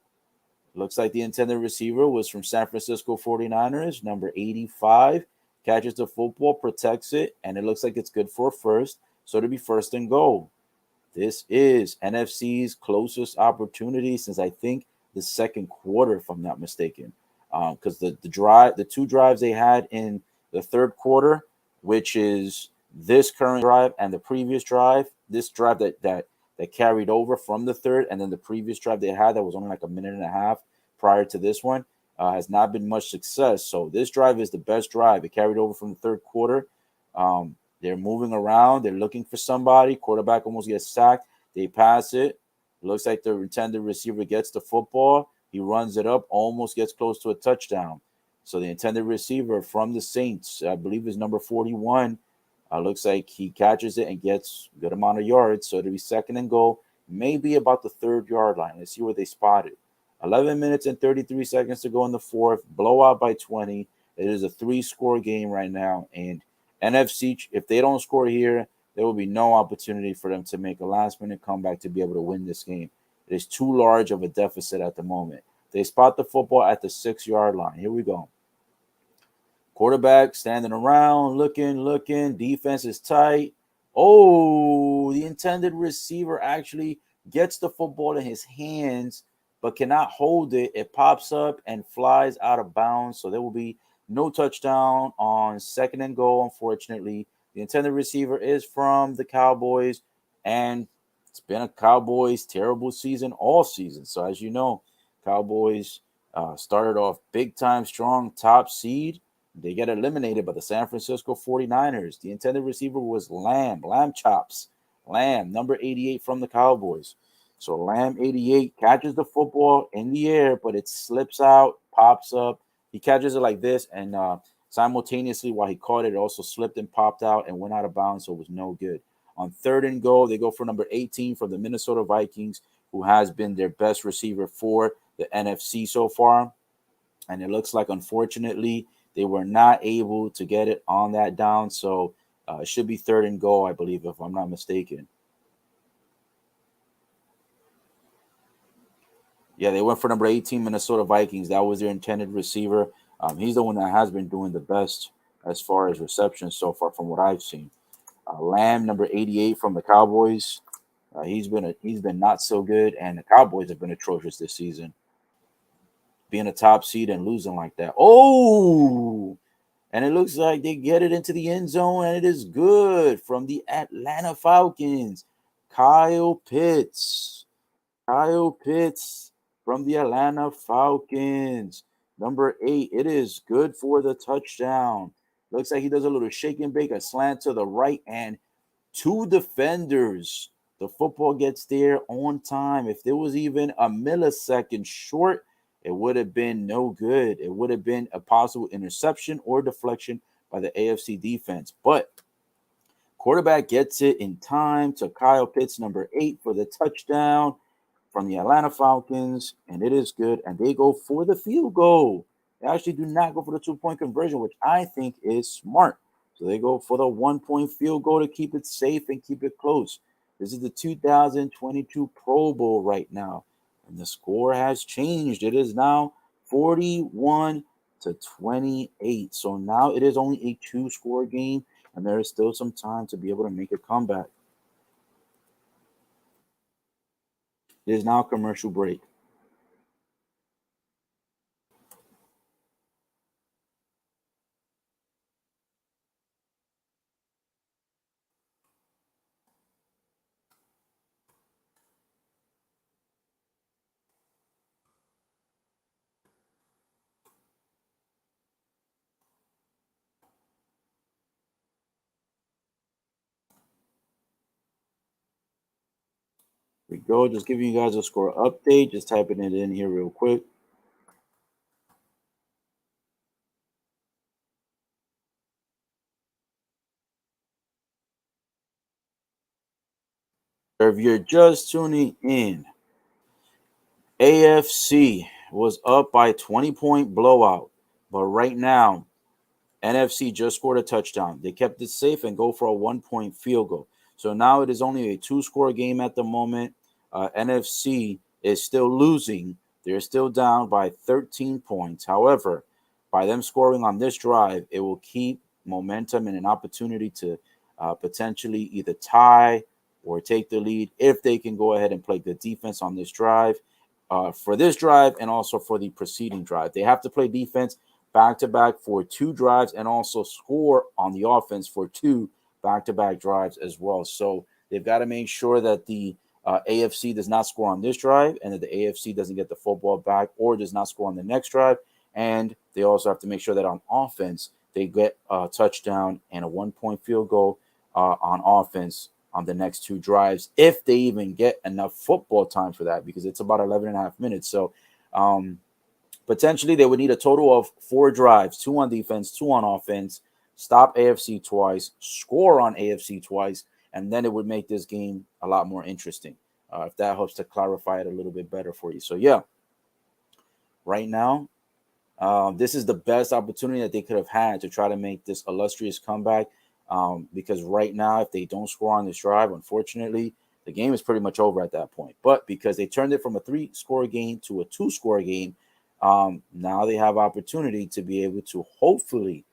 Looks like the intended receiver was from San Francisco 49ers, number 85. Catches the football, protects it, and it looks like it's good for a first. So to be first and goal. This is NFC's closest opportunity since I think the second quarter, if I'm not mistaken. Because the two drives they had in the third quarter, which is this current drive and the previous drive, this drive that carried over from the third, and then the previous drive they had that was only like a minute and a half prior to this one, has not been much success. So this drive is the best drive. It carried over from the third quarter. They're moving around. They're looking for somebody. Quarterback almost gets sacked. They pass it. Looks like the intended receiver gets the football. He runs it up, almost gets close to a touchdown. So the intended receiver from the Saints, I believe is number 41, looks like he catches it and gets a good amount of yards. So it'll be second and goal, maybe about the 3rd-yard line. Let's see where they spot it. 11 minutes and 33 seconds to go in the fourth. Blowout by 20. It is a 3-score game right now. And NFC, if they don't score here, there will be no opportunity for them to make a last-minute comeback to be able to win this game. It is too large of a deficit at the moment. They spot the football at the 6-yard line. Here we go. Quarterback standing around, looking. Defense is tight. Oh, the intended receiver actually gets the football in his hands but cannot hold it. It pops up and flies out of bounds. So there will be no touchdown on second and goal, unfortunately. The intended receiver is from the Cowboys, and it's been a Cowboys terrible season all season. So as you know, Cowboys started off big time strong, top seed. They get eliminated by the San Francisco 49ers. The intended receiver was Lamb Chops. Lamb, number 88 from the Cowboys. So Lamb 88 catches the football in the air, but it slips out, pops up. He catches it like this, and simultaneously while he caught it, it also slipped and popped out and went out of bounds, so it was no good. On third and goal, they go for number 18 from the Minnesota Vikings, who has been their best receiver for the NFC so far. And it looks like, unfortunately, they were not able to get it on that down. So it should be third and goal, I believe, if I'm not mistaken. Yeah, they went for number 18, Minnesota Vikings. That was their intended receiver. He's the one that has been doing the best as far as receptions so far from what I've seen. Lamb, number 88 from the Cowboys. He's been not so good, and the Cowboys have been atrocious this season. Being a top seed and losing like that. Oh, and it looks like they get it into the end zone, and it is good from the Atlanta Falcons. Kyle Pitts. Kyle Pitts from the Atlanta Falcons. Number 8. It is good for the touchdown. Looks like he does a little shake and bake, a slant to the right, and 2 defenders. The football gets there on time. If there was even a millisecond short, it would have been no good. It would have been a possible interception or deflection by the AFC defense. But quarterback gets it in time to Kyle Pitts, number 8, for the touchdown from the Atlanta Falcons, and it is good. And they go for the field goal. They actually do not go for the 2-point conversion, which I think is smart. So they go for the 1-point field goal to keep it safe and keep it close. This is the 2022 Pro Bowl right now. And the score has changed. It is now 41-28. So now it is only a 2-score game, and there is still some time to be able to make a comeback. It is now commercial break. Here we go. Just giving you guys a score update. Just typing it in here real quick. If you're just tuning in, AFC was up by 20-point blowout. But right now, NFC just scored a touchdown. They kept it safe and go for a 1-point field goal. So now it is only a 2-score game at the moment. NFC is still losing. They're still down by 13 points. However, by them scoring on this drive, it will keep momentum and an opportunity to potentially either tie or take the lead if they can go ahead and play good defense on this drive. For this drive and also for the preceding drive, they have to play defense back to back for 2 drives and also score on the offense for 2 back to back drives as well. So they've got to make sure that the AFC does not score on this drive and that the AFC doesn't get the football back or does not score on the next drive. And they also have to make sure that on offense, they get a touchdown and a 1-point field goal on offense on the next 2 drives, if they even get enough football time for that, because it's about 11 and a half minutes. So, potentially, they would need a total of 4 drives, 2 on defense, 2 on offense, stop AFC twice, score on AFC twice, and then it would make this game a lot more interesting. If that helps to clarify it a little bit better for you. So, yeah, right now, this is the best opportunity that they could have had to try to make this illustrious comeback. Because right now, if they don't score on this drive, unfortunately, the game is pretty much over at that point. But because they turned it from a 3-score game to a 2-score game, now they have opportunity to be able to hopefully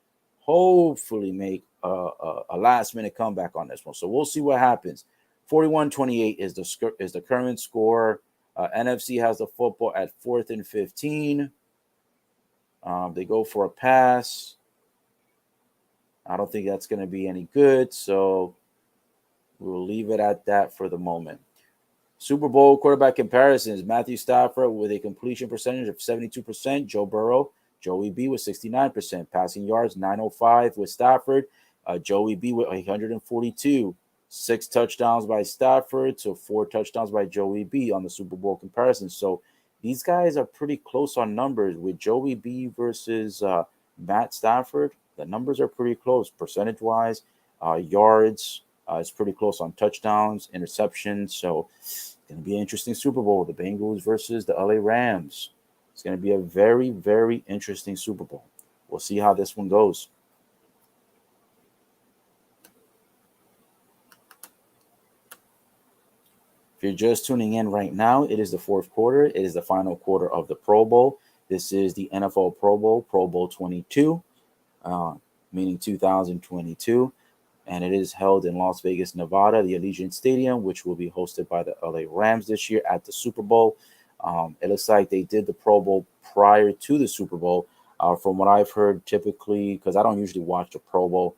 make a last-minute comeback on this one. So we'll see what happens. 41-28 is the current score. NFC has the football at 4th and 15. They go for a pass. I don't think that's going to be any good, so we'll leave it at that for the moment. Super Bowl quarterback comparisons: Matthew Stafford with a completion percentage of 72%. Joe Burrow, Joey B with 69%. Passing yards, 905 with Stafford. Joey B with 142. 6 touchdowns by Stafford to 4 touchdowns by Joey B on the Super Bowl comparison. So these guys are pretty close on numbers. With Joey B versus Matt Stafford, the numbers are pretty close percentage-wise. Yards, it's pretty close on touchdowns, interceptions. So it's going to be an interesting Super Bowl. The Bengals versus the LA Rams. It's going to be a very, very interesting Super Bowl. We'll see how this one goes. If you're just tuning in right now, it is the 4th quarter. It is the final quarter of the Pro Bowl. This is the NFL Pro Bowl 22, meaning 2022. And it is held in Las Vegas, Nevada, the Allegiant Stadium, which will be hosted by the LA Rams this year at the Super Bowl. It looks like they did the Pro Bowl prior to the Super Bowl. From what I've heard, typically, because I don't usually watch the Pro Bowl,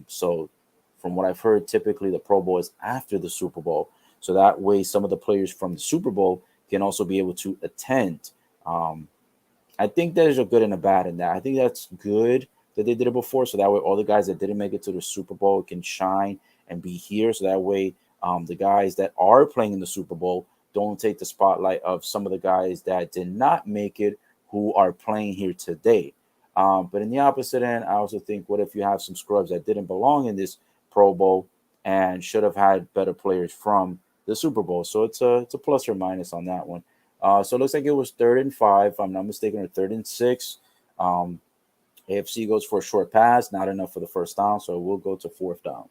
so from what I've heard, typically the Pro Bowl is after the Super Bowl. So that way, some of the players from the Super Bowl can also be able to attend. I think there's a good and a bad in that. I think that's good that they did it before, so that way all the guys that didn't make it to the Super Bowl can shine and be here. So that way, the guys that are playing in the Super Bowl don't take the spotlight of some of the guys that did not make it who are playing here today. But in the opposite end, I also think, what if you have some scrubs that didn't belong in this Pro Bowl and should have had better players from the Super Bowl? So it's a plus or minus on that one. So it looks like it was 3rd and 5, if I'm not mistaken, or 3rd and 6. AFC goes for a short pass, not enough for the first down, so we'll go to 4th down.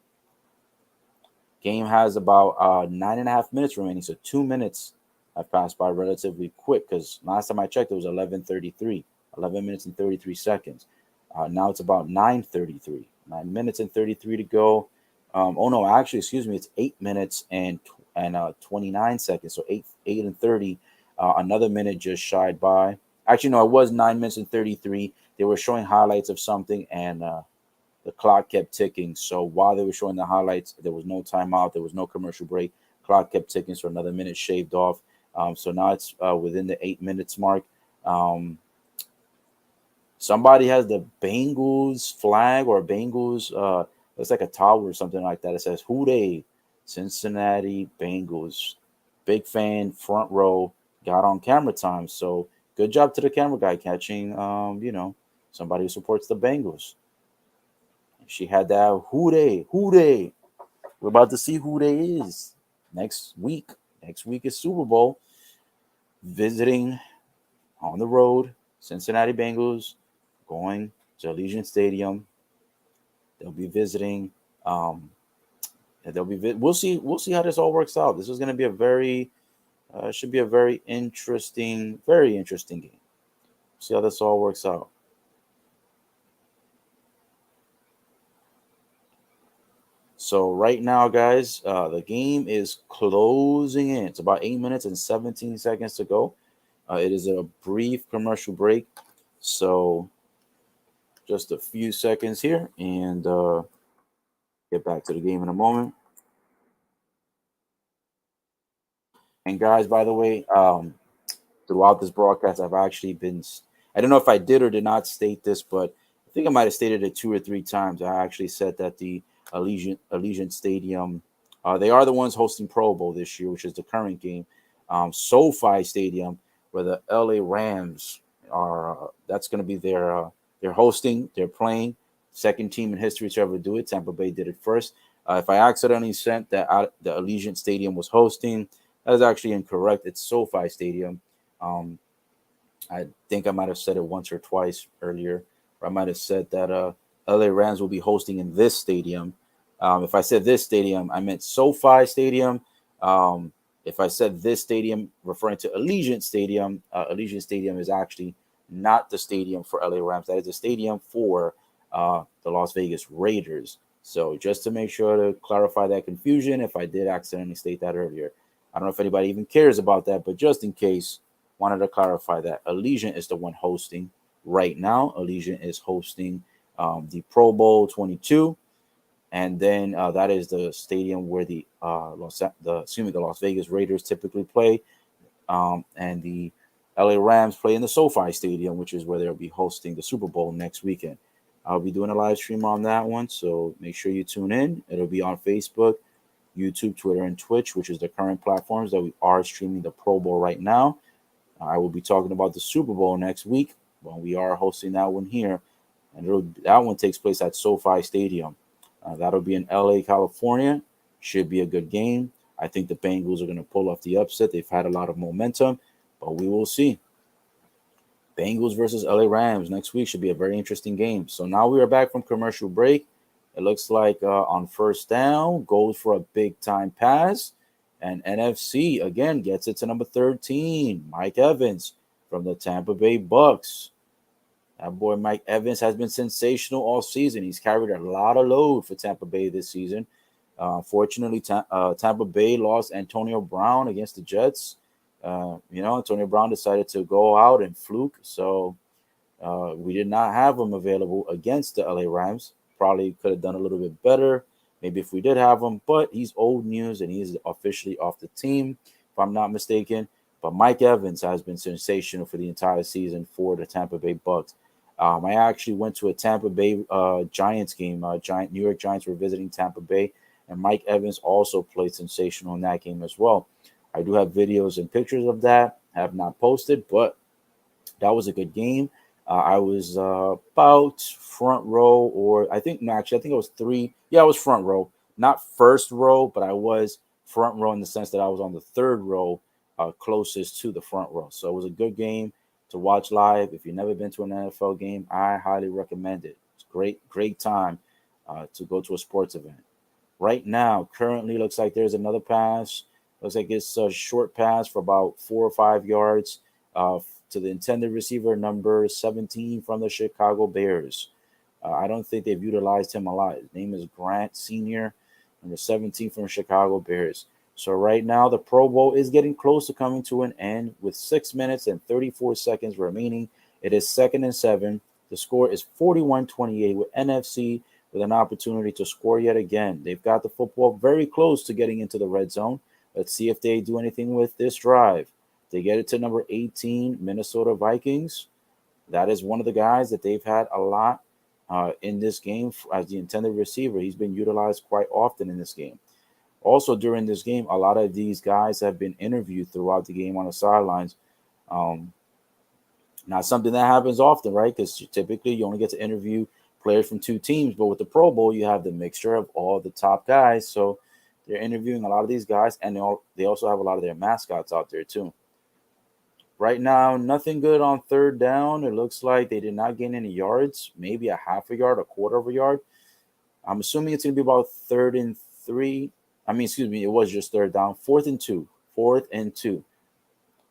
Game has about 9.5 minutes remaining, so 2 minutes have passed by relatively quick, because last time I checked, it was 11:33, 11 minutes and 33 seconds. Now it's about 9:33, 9 minutes and 33 to go. Excuse me, it's 8 minutes and 29 seconds, so 8 and 30. Another minute just shied by. Actually, no, it was 9 minutes and 33. They were showing highlights of something, and the clock kept ticking. So while they were showing the highlights, there was no timeout. There was no commercial break. Clock kept ticking, so another minute shaved off. So now it's within the 8 minutes mark. Somebody has the Bengals flag or Bengals. It's like a tower or something like that. It says, "Who they?" Cincinnati Bengals. big fan, front row, got on camera time. So good job to the camera guy catching, somebody who supports the Bengals. She had that who they. We're about to see who they is next week. Next week is Super Bowl. Visiting on the road, Cincinnati Bengals going to Allegiant Stadium. They'll be visiting. Um, We'll see. We'll see how this all works out. This is going to be a should be a very interesting game. See how this all works out. So right now, guys, the game is closing in. It's about 8 minutes and 17 seconds to go. It is a brief commercial break. So just a few seconds here and get back to the game in a moment. And guys, by the way, throughout this broadcast, I've actually been, I don't know if I did or did not state this, but I think I might have stated it 2 or 3 times. I actually said that the Allegiant Stadium, they are the ones hosting Pro Bowl this year, which is the current game. SoFi Stadium, where the LA Rams are, that's going to be they're hosting, they're playing. Second team in history to ever do it. Tampa Bay did it first. If I accidentally sent that the Allegiant Stadium was hosting, that is actually incorrect. It's SoFi Stadium. Um, I think I might have said it once or twice earlier, or I might have said that LA Rams will be hosting in this stadium. If I said this stadium, I meant SoFi Stadium. If I said this stadium, referring to Allegiant Stadium is actually not the stadium for LA Rams. That is the stadium for the Las Vegas Raiders. So just to make sure to clarify that confusion, if I did accidentally state that earlier, I don't know if anybody even cares about that, but just in case, wanted to clarify that Allegiant is the one hosting right now. Allegiant is hosting the Pro Bowl 22, and then that is the stadium where the Las Vegas Raiders typically play, and the LA Rams play in the SoFi Stadium, which is where they'll be hosting the Super Bowl next weekend. I'll be doing a live stream on that one, so make sure you tune in. It'll be on Facebook, YouTube, Twitter, and Twitch, which is the current platforms that we are streaming the Pro Bowl right now. I will be talking about the Super Bowl next week when we are hosting that one here, and that one takes place at SoFi Stadium. That'll be in LA, California. Should be a good game. I think the Bengals are going to pull off the upset. They've had a lot of momentum, but we will see. Bengals versus LA Rams next week should be a very interesting game. So now we are back from commercial break. It looks like on first down, goes for a big time pass. And NFC again gets it to number 13, Mike Evans from the Tampa Bay Bucks. That boy Mike Evans has been sensational all season. He's carried a lot of load for Tampa Bay this season. Fortunately, Tampa Bay lost Antonio Brown against the Jets. Antonio Brown decided to go out and fluke, so we did not have him available against the LA Rams. Probably could have done a little bit better, maybe if we did have him, but he's old news and he's officially off the team, if I'm not mistaken. But Mike Evans has been sensational for the entire season for the Tampa Bay Bucks. I actually went to a Tampa Bay Giants game. New York Giants were visiting Tampa Bay, and Mike Evans also played sensational in that game as well. I do have videos and pictures of that. I have not posted, but that was a good game. I was about front row, or I think it was three. Yeah, I was front row, not first row, but I was front row in the sense that I was on the third row, closest to the front row. So it was a good game to watch live. If you've never been to an NFL game, I highly recommend it. It's great time to go to a sports event. Right now, currently looks like there's another pass. Looks like it's a short pass for about 4 or 5 yards to the intended receiver, number 17 from the Chicago Bears. I don't think they've utilized him a lot. His name is Grant Sr., number 17 from Chicago Bears. So right now, the Pro Bowl is getting close to coming to an end with 6 minutes and 34 seconds remaining. It is 2nd and 7. The score is 41-28 with NFC with an opportunity to score yet again. They've got the football very close to getting into the red zone. Let's see if they do anything with this drive. They get it to number 18, Minnesota Vikings. That is one of the guys that they've had a lot in this game as the intended receiver. He's been utilized quite often in this game. Also, during this game, a lot of these guys have been interviewed throughout the game on the sidelines. Um, Not something that happens often, right? Because typically you only get to interview players from two teams, but with the Pro Bowl, you have the mixture of all the top guys. So they're interviewing a lot of these guys, and they also have a lot of their mascots out there too. Right now, nothing good on third down. It looks like they did not gain any yards, maybe a half a yard, a quarter of a yard. I'm assuming it's going to be about third and three. I mean, excuse me, it was just third down. Fourth and two. Fourth and two.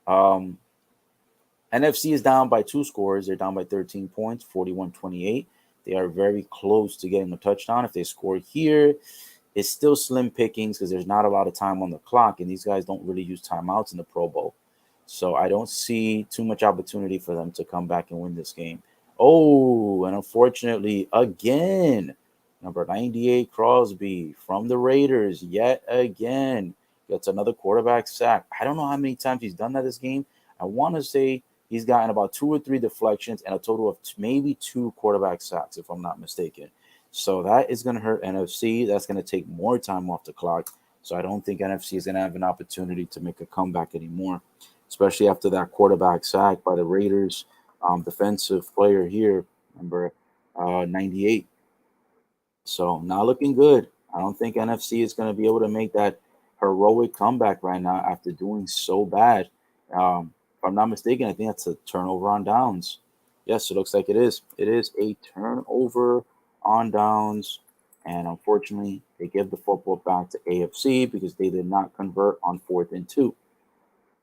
Um, NFC is down by two scores. They're down by 13 points, 41-28. They are very close to getting a touchdown. If they score here, it's still slim pickings because there's not a lot of time on the clock, and these guys don't really use timeouts in the Pro Bowl. So I don't see too much opportunity for them to come back and win this game. Oh, and unfortunately, again, number 98 Crosby from the Raiders, yet again, gets another quarterback sack. I don't know how many times he's done that this game. I want to say he's gotten about 2 or 3 deflections and a total of maybe 2 quarterback sacks, if I'm not mistaken. So that is going to hurt NFC. That's going to take more time off the clock. So I don't think NFC is going to have an opportunity to make a comeback anymore, especially after that quarterback sack by the Raiders defensive player here, number 98. So not looking good. I don't think NFC is going to be able to make that heroic comeback right now after doing so bad. If I'm not mistaken, I think that's a turnover on downs. Yes, it looks like it is. It is a turnover on downs. And unfortunately, they give the football back to AFC because they did not convert on fourth and two.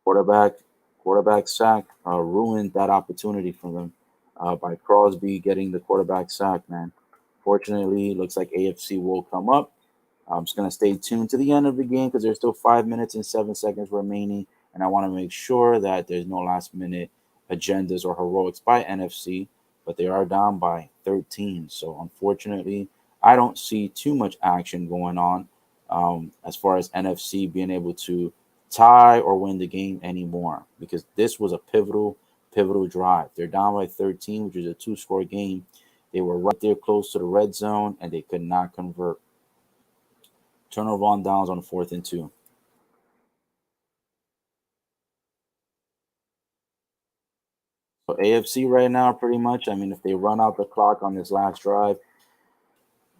Quarterback, quarterback sack ruined that opportunity for them by Crosby getting the quarterback sack, man. Fortunately, it looks like AFC will come up. I'm just going to stay tuned to the end of the game because there's still 5 minutes and 7 seconds remaining. And I want to make sure that there's no last minute agendas or heroics by NFC, but they are down by 13. So unfortunately, I don't see too much action going on as far as NFC being able to tie or win the game anymore because this was a pivotal drive. They're down by 13, which is a two-score game. They were right there close to the red zone, and they could not convert. Turnover on downs on fourth and two. So AFC right now, pretty much. I mean, if they run out the clock on this last drive,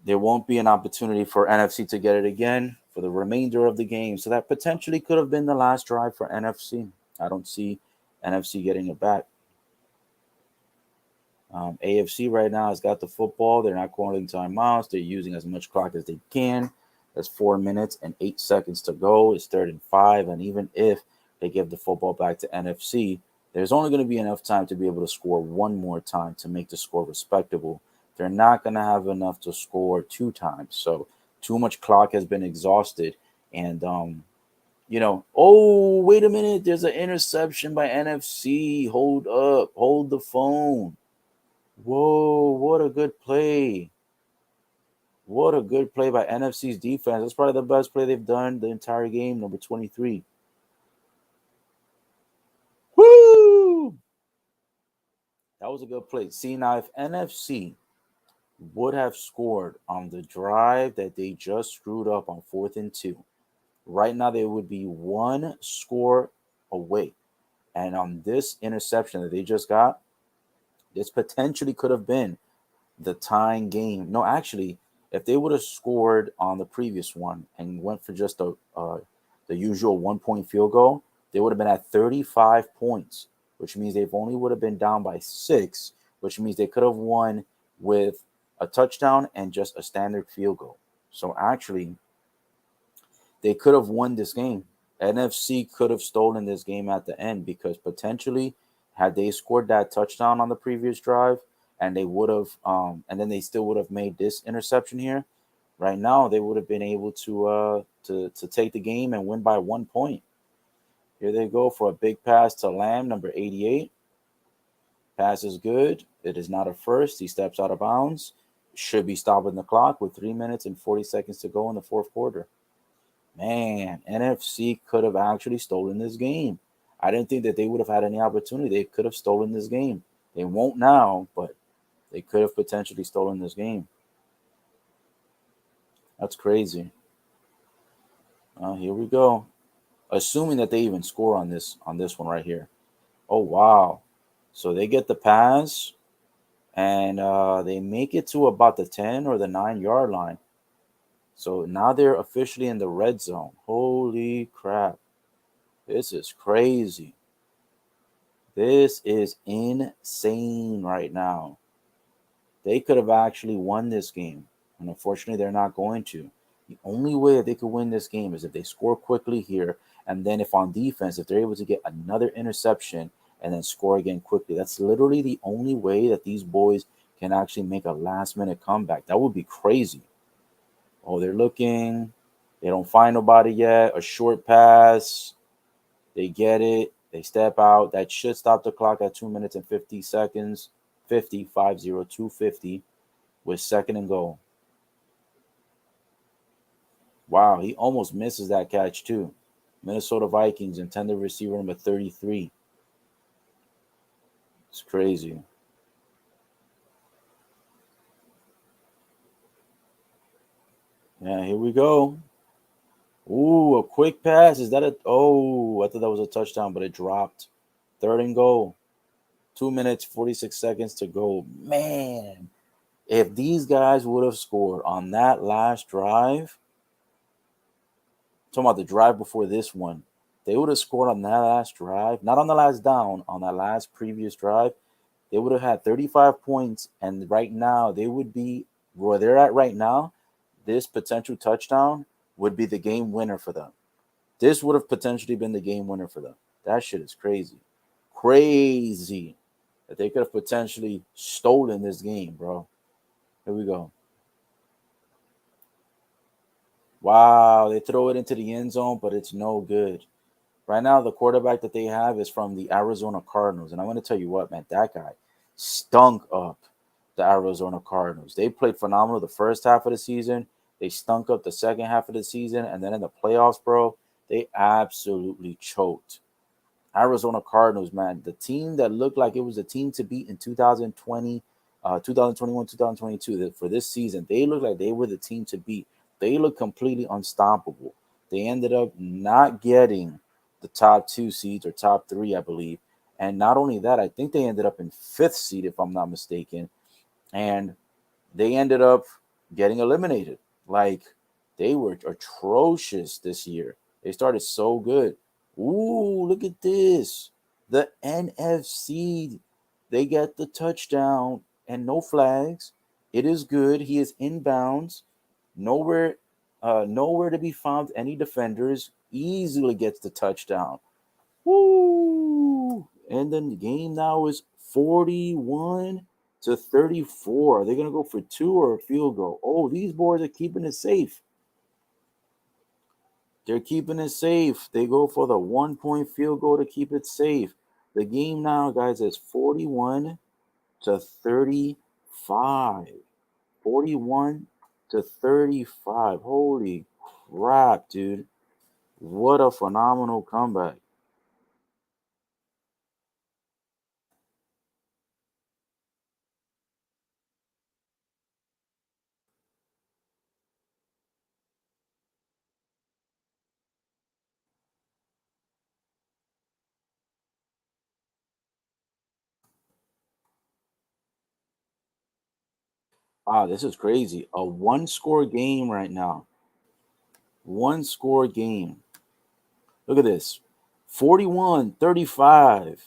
there won't be an opportunity for NFC to get it again for the remainder of the game. So that potentially could have been the last drive for NFC. I don't see NFC getting it back. AFC right now has got the football. They're not calling timeouts. They're using as much clock as they can. There's 4 minutes and 8 seconds to go. It's third and five. And even if they give the football back to NFC, there's only going to be enough time to be able to score one more time to make the score respectable. They're not going to have enough to score 2 times. So too much clock has been exhausted. And, oh, wait a minute. There's an interception by NFC. Hold up. Hold the phone. Whoa, what a good play. What a good play by NFC's defense. That's probably the best play they've done the entire game, number 23. Woo! That was a good play. See, now if NFC would have scored on the drive that they just screwed up on fourth and two, right now they would be one score away. And on this interception that they just got, this potentially could have been the tying game. No, actually, if they would have scored on the previous one and went for just the usual 1 point field goal, they would have been at 35 points, which means they've only would have been down by 6, which means they could have won with a touchdown and just a standard field goal. So actually, they could have won this game. NFC could have stolen this game at the end because potentially, had they scored that touchdown on the previous drive, and they would have, and then they still would have made this interception here. Right now, they would have been able to take the game and win by 1 point. Here they go for a big pass to Lamb, number 88. Pass is good. It is not a first. He steps out of bounds. Should be stopping the clock with 3 minutes and 40 seconds to go in the fourth quarter. Man, NFC could have actually stolen this game. I didn't think that they would have had any opportunity. They could have stolen this game. They won't now, but they could have potentially stolen this game. That's crazy. Here we go. Assuming that they even score on this one right here. Oh wow! So they get the pass and they make it to about the 10 or the 9 yard line. So now they're officially in the red zone. Holy crap! This is crazy. This is insane right now. They could have actually won this game, and unfortunately, they're not going to. The only way that they could win this game is if they score quickly here, and then if on defense, if they're able to get another interception and then score again quickly. That's literally the only way that these boys can actually make a last-minute comeback. That would be crazy. Oh, they're looking. They don't find nobody yet. A short pass. They get it. They step out. That should stop the clock at 2 minutes and 50 seconds. 50, 5-0, 250 with second and goal. Wow, he almost misses that catch too. Minnesota Vikings intended receiver number 33. It's crazy. Yeah, here we go. Ooh, a quick pass. Is that a? Oh, I thought that was a touchdown, but it dropped. Third and goal. 2 minutes, 46 seconds to go. Man, if these guys would have scored on that last drive, talking about the drive before this one, they would have scored on that last drive, not on the last down, on that last previous drive. They would have had 35 points, and right now they would be where they're at right now. This potential touchdown would be the game winner for them. This would have potentially been the game winner for them. That shit is crazy. Crazy that they could have potentially stolen this game, bro. Here we go. Wow, they throw it into the end zone, but it's no good. Right now, the quarterback that they have is from the Arizona Cardinals. And I'm going to tell you what, man, that guy stunk up the Arizona Cardinals. They played phenomenal the first half of the season. They stunk up the second half of the season. And then in the playoffs, bro, they absolutely choked. Arizona Cardinals, man, the team that looked like it was a team to beat in 2020, 2021, 2022, for this season, they looked like they were the team to beat. They looked completely unstoppable. They ended up not getting the top two seeds or top three, I believe. And not only that, I think they ended up in fifth seed, if I'm not mistaken. And they ended up getting eliminated. Like they were atrocious this year. They started so good. Ooh, look at this. The NFC, they get the touchdown and no flags. It is good. He is inbounds. Nowhere, nowhere to be found. Any defenders easily gets the touchdown. Woo! And then the game now is 41-34. Are they gonna go for two or a field goal? Oh, these boys are keeping it safe. They're keeping it safe. They go for the 1 point field goal to keep it safe. The game now, guys, is 41-35. 41-35. Holy crap, dude. What a phenomenal comeback. Wow, this is crazy. A one score game right now. One score game. Look at this. 41-35.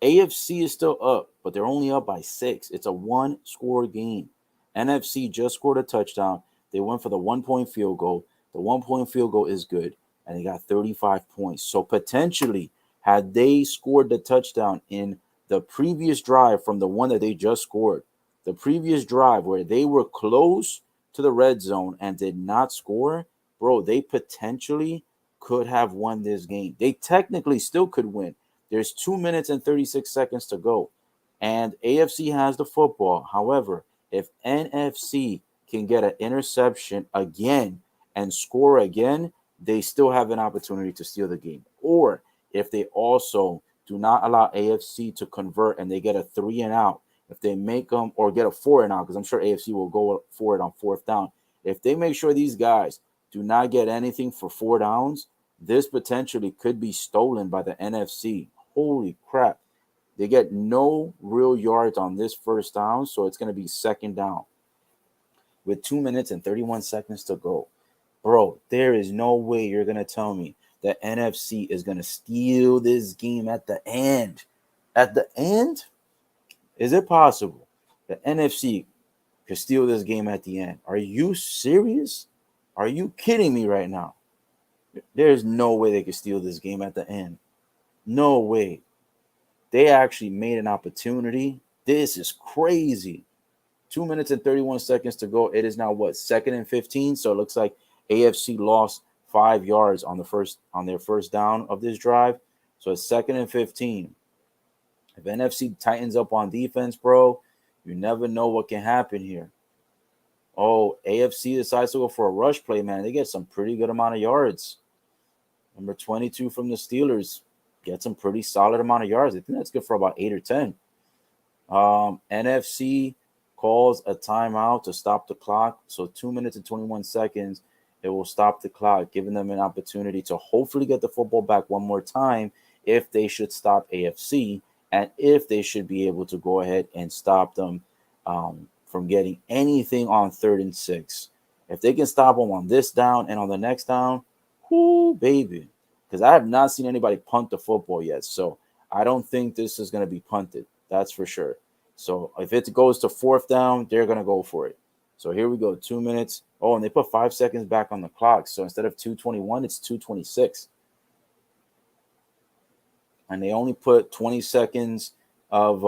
AFC is still up, but they're only up by 6. It's a one score game. NFC just scored a touchdown. They went for the 1 point field goal. The 1 point field goal is good, and they got 35 points. So potentially, had they scored the touchdown in the previous drive from the one that they just scored, the previous drive where they were close to the red zone and did not score, bro, they potentially could have won this game. They technically still could win. There's 2 minutes and 36 seconds to go. And AFC has the football. However, if NFC can get an interception again and score again, they still have an opportunity to steal the game. Or if they also do not allow AFC to convert and they get a 3 and out, if they make them or get a 4 and out, because I'm sure AFC will go for it on fourth down. If they make sure these guys do not get anything for 4 downs, this potentially could be stolen by the NFC. Holy crap. They get no real yards on this first down, so it's going to be second down with 2 minutes and 31 seconds to go. Bro, there is no way you're going to tell me that NFC is going to steal this game at the end. At the end? Is it possible the NFC could steal this game at the end? Are you serious? Are you kidding me right now? There's no way they could steal this game at the end. No way. They actually made an opportunity. This is crazy. 2 minutes and 31 seconds to go. It is now what, 2nd and 15? So it looks like AFC lost 5 yards on their first down of this drive. So it's 2nd and 15. If NFC tightens up on defense, bro, you never know what can happen here. Oh, AFC decides to go for a rush play, man. They get some pretty good amount of yards. Number 22 from the Steelers gets some pretty solid amount of yards. I think that's good for about 8 or 10. NFC calls a timeout to stop the clock. So 2 minutes and 21 seconds, it will stop the clock, giving them an opportunity to hopefully get the football back one more time if they should stop AFC and if they should be able to go ahead and stop them from getting anything on 3rd and 6. If they can stop them on this down and on the next down, whoo, baby. Because I have not seen anybody punt the football yet. So I don't think this is going to be punted. That's for sure. So if it goes to 4th down, they're going to go for it. So here we go, 2 minutes. Oh, and they put 5 seconds back on the clock. So instead of 2:21, it's 2:26. And they only put 20 seconds of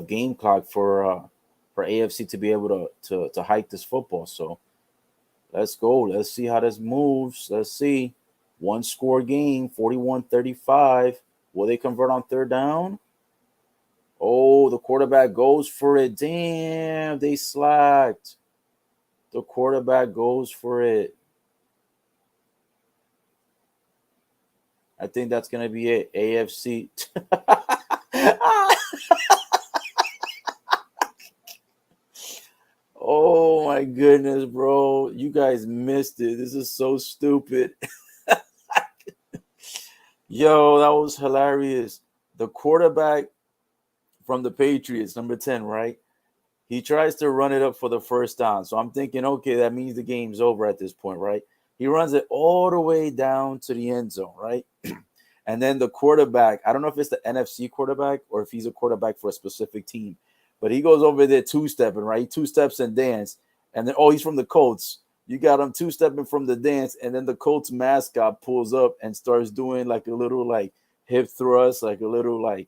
game clock for AFC to be able to hike this football. So let's go. Let's see how this moves. Let's see. 1-score game, 41-35. Will they convert on 3rd down? Oh, the quarterback goes for it. Damn, they slacked. The quarterback goes for it. I think that's going to be it. AFC. Oh, my goodness, bro. You guys missed it. This is so stupid. Yo, that was hilarious. The quarterback from the Patriots, number 10, right? He tries to run it up for the first down. So I'm thinking, okay, that means the game's over at this point, right? He runs it all the way down to the end zone, right? And then the quarterback, I don't know if it's the NFC quarterback or if he's a quarterback for a specific team, but he goes over there two-stepping, right? He two-steps and dance. And then, oh, he's from the Colts. You got him two-stepping from the dance, and then the Colts mascot pulls up and starts doing like a little like hip thrust, like a little like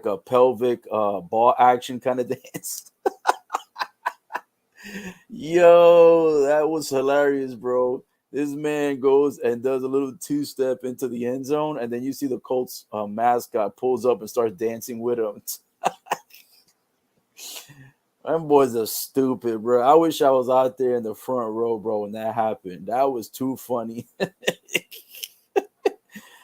a pelvic ball action kind of dance. Yo, that was hilarious, bro. This man goes and does a little two-step into the end zone, and then you see the Colts mascot pulls up and starts dancing with him. Them boys are stupid, bro. I wish I was out there in the front row, bro, when that happened. That was too funny.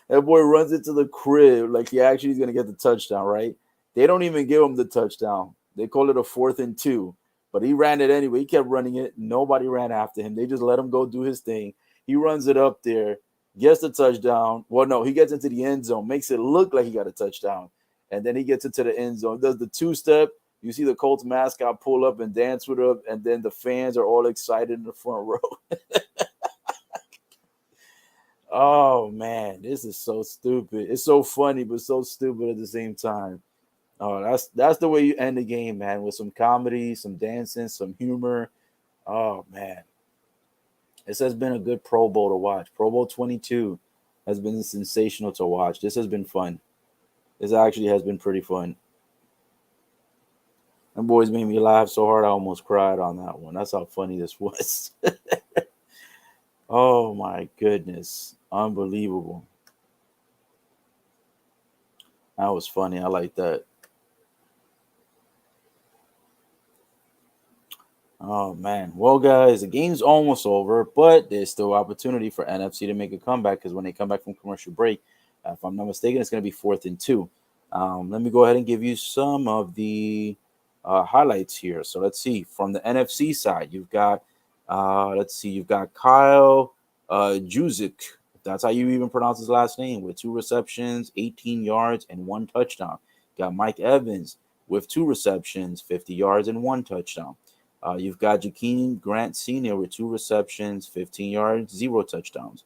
That boy runs into the crib like he actually is going to get the touchdown, right? They don't even give him the touchdown. They call it a 4th and 2. But he ran it anyway. He kept running it. Nobody ran after him. They just let him go do his thing. He runs it up there, gets the touchdown. Well, no, he gets into the end zone, makes it look like he got a touchdown. And then he gets into the end zone, does the two-step. You see the Colts mascot pull up and dance with him, and then the fans are all excited in the front row. Oh, man, this is so stupid. It's so funny, but so stupid at the same time. Oh, that's the way you end the game, man, with some comedy, some dancing, some humor. Oh, man. This has been a good Pro Bowl to watch. Pro Bowl 22 has been sensational to watch. This has been fun. This actually has been pretty fun. Them boys made me laugh so hard I almost cried on that one. That's how funny this was. Oh, my goodness. Unbelievable. That was funny. I like that. Oh, man. Well, guys, the game's almost over, but there's still opportunity for NFC to make a comeback because when they come back from commercial break, if I'm not mistaken, it's going to be 4th and 2. Let me go ahead and give you some of the highlights here. So let's see. From the NFC side, you've got you've got Kyle Juszczyk. If that's how you even pronounce his last name, with 2 receptions, 18 yards, and 1 touchdown. Got Mike Evans with 2 receptions, 50 yards, and 1 touchdown. You've got Jakeem Grant Sr. with 2 receptions, 15 yards, 0 touchdowns.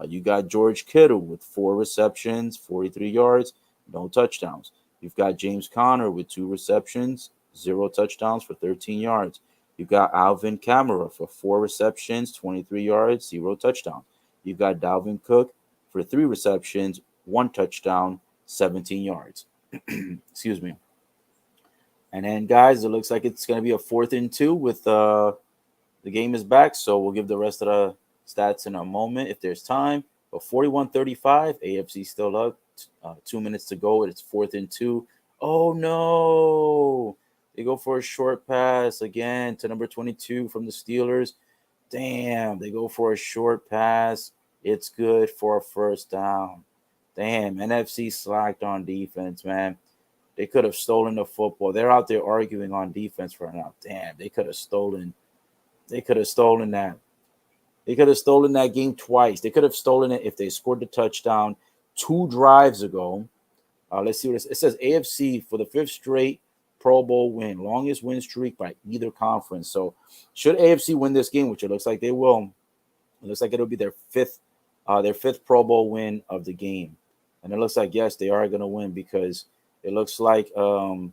You got George Kittle with 4 receptions, 43 yards, no touchdowns. You've got James Conner with 2 receptions, 0 touchdowns for 13 yards. You've got Alvin Kamara for 4 receptions, 23 yards, 0 touchdown. You've got Dalvin Cook for 3 receptions, 1 touchdown, 17 yards. Excuse me. And then, guys, it looks like it's going to be a 4th and 2 with the game is back. So we'll give the rest of the stats in a moment if there's time. But 41-35, AFC still up. 2 minutes to go. It's 4th and 2. Oh, no. They go for a short pass again to number 22 from the Steelers. Damn, they go for a short pass. It's good for a first down. Damn, NFC slacked on defense, man. They could have stolen the football. They're out there arguing on defense right now. Damn, they could have stolen. They could have stolen that. They could have stolen that game twice. They could have stolen it if they scored the touchdown 2 drives ago. Let's see what it says. AFC for the 5th straight Pro Bowl win, longest win streak by either conference. So, should AFC win this game, which it looks like they will, it looks like it'll be their fifth Pro Bowl win of the game. And it looks like, yes, they are going to win, because it looks like the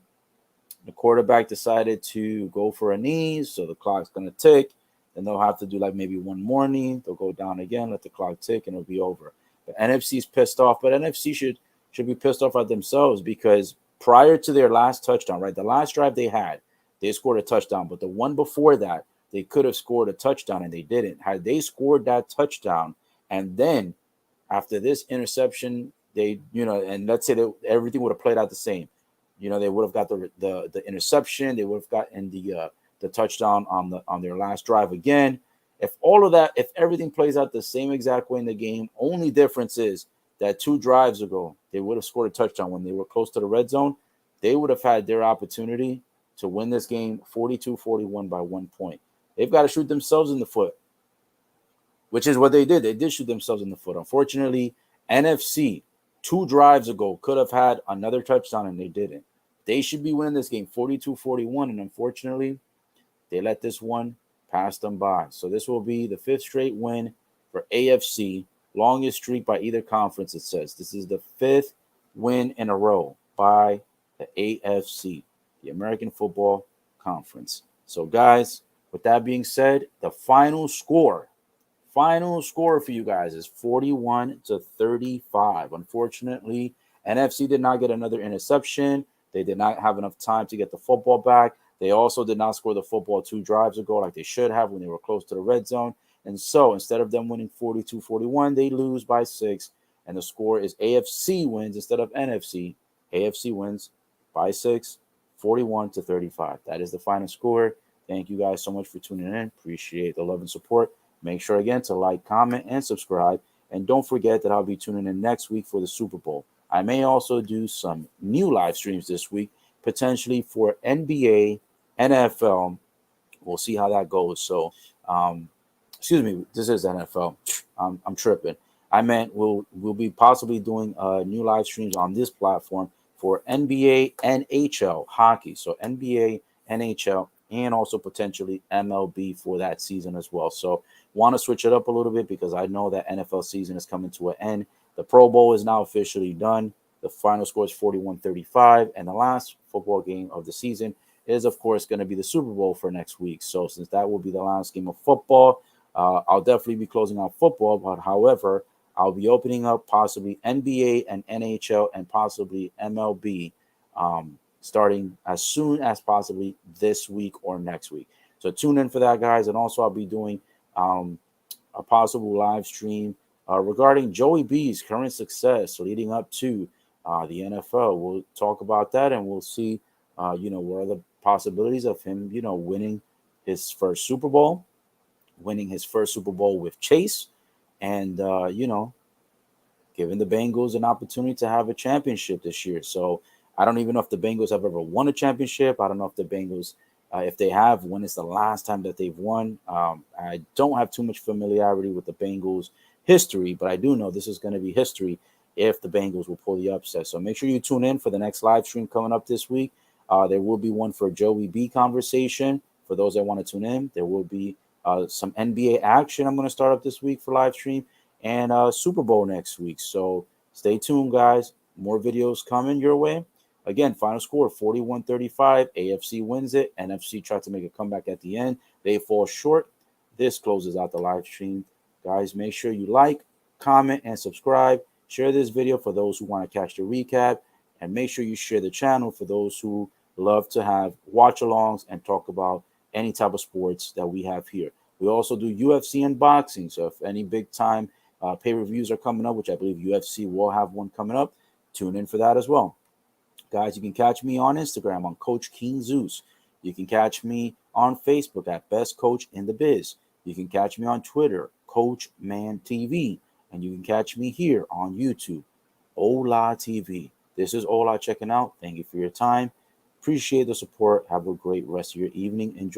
quarterback decided to go for a knee, so the clock's going to tick. Then they'll have to do like maybe one more knee. They'll go down again, let the clock tick, and it'll be over. The NFC's pissed off, but NFC should be pissed off at themselves, because prior to their last touchdown, right, the last drive they had, they scored a touchdown. But the one before that, they could have scored a touchdown, and they didn't. Had they scored that touchdown, and then after this interception, they, and let's say that everything would have played out the same. They would have got the interception. They would have gotten the touchdown on their last drive again. If everything plays out the same exact way in the game, only difference is that 2 drives ago, they would have scored a touchdown when they were close to the red zone. They would have had their opportunity to win this game 42-41 by 1 point. They've got to shoot themselves in the foot, which is what they did. They did shoot themselves in the foot. Unfortunately, NFC 2 drives ago could have had another touchdown, and they didn't. They should be winning this game 42-41, and unfortunately, they let this one pass them by. So this will be the 5th straight win for AFC, longest streak by either conference, it says. This is the 5th win in a row by the AFC, the American Football Conference. So, guys, with that being said, the final score for you guys is 41-35. Unfortunately, NFC did not get another interception. They did not have enough time to get the football back. They also did not score the football 2 drives ago like they should have when they were close to the red zone. And so instead of them winning 42-41, they lose by 6. And the score is AFC wins instead of NFC. AFC wins by 6, 41-35. That is the final score. Thank you guys so much for tuning in. Appreciate the love and support. Make sure again to like, comment, and subscribe. And don't forget that I'll be tuning in next week for the Super Bowl. I may also do some new live streams this week, potentially for NBA, NFL. We'll see how that goes. So, excuse me, this is NFL. I'm tripping. I meant we'll be possibly doing new live streams on this platform for NBA, NHL, hockey. So NBA, NHL, and also potentially MLB for that season as well. So want to switch it up a little bit because I know that NFL season is coming to an end. The Pro Bowl is now officially done. The final score is 41-35, and the last football game of the season is, of course, going to be the Super Bowl for next week. So since that will be the last game of football, I'll definitely be closing out football. But however, I'll be opening up possibly NBA and NHL and possibly MLB starting as soon as possibly this week or next week. So tune in for that, guys. And also I'll be doing a possible live stream regarding Joey B's current success leading up to the NFL. We'll talk about that and we'll see, what are the possibilities of him, winning his first Super Bowl, with Chase, and, giving the Bengals an opportunity to have a championship this year. So I don't even know if the Bengals have ever won a championship. I don't know if the Bengals, if they have, when is the last time that they've won? I don't have too much familiarity with the Bengals history, but I do know this is going to be history if the Bengals will pull the upset. So make sure you tune in for the next live stream coming up this week. There will be one for Joey B conversation. For those that want to tune in, there will be some NBA action I'm going to start up this week for live stream and Super Bowl next week. So stay tuned, guys. More videos coming your way. Again, final score 41-35. AFC wins it. NFC tried to make a comeback at the end. They fall short. This closes out the live stream. Guys, make sure you like, comment, and subscribe. Share this video for those who want to catch the recap. And make sure you share the channel for those who love to have watch-alongs and talk about any type of sports that we have here. We also do UFC and boxing. So if any big-time pay-per-views are coming up, which I believe UFC will have one coming up, tune in for that as well. Guys, you can catch me on Instagram on Coach King Zeus. You can catch me on Facebook at Best Coach in the Biz. You can catch me on Twitter, Coach Man TV. And you can catch me here on YouTube, Ola TV. This is Ola checking out. Thank you for your time. Appreciate the support. Have a great rest of your evening. Enjoy.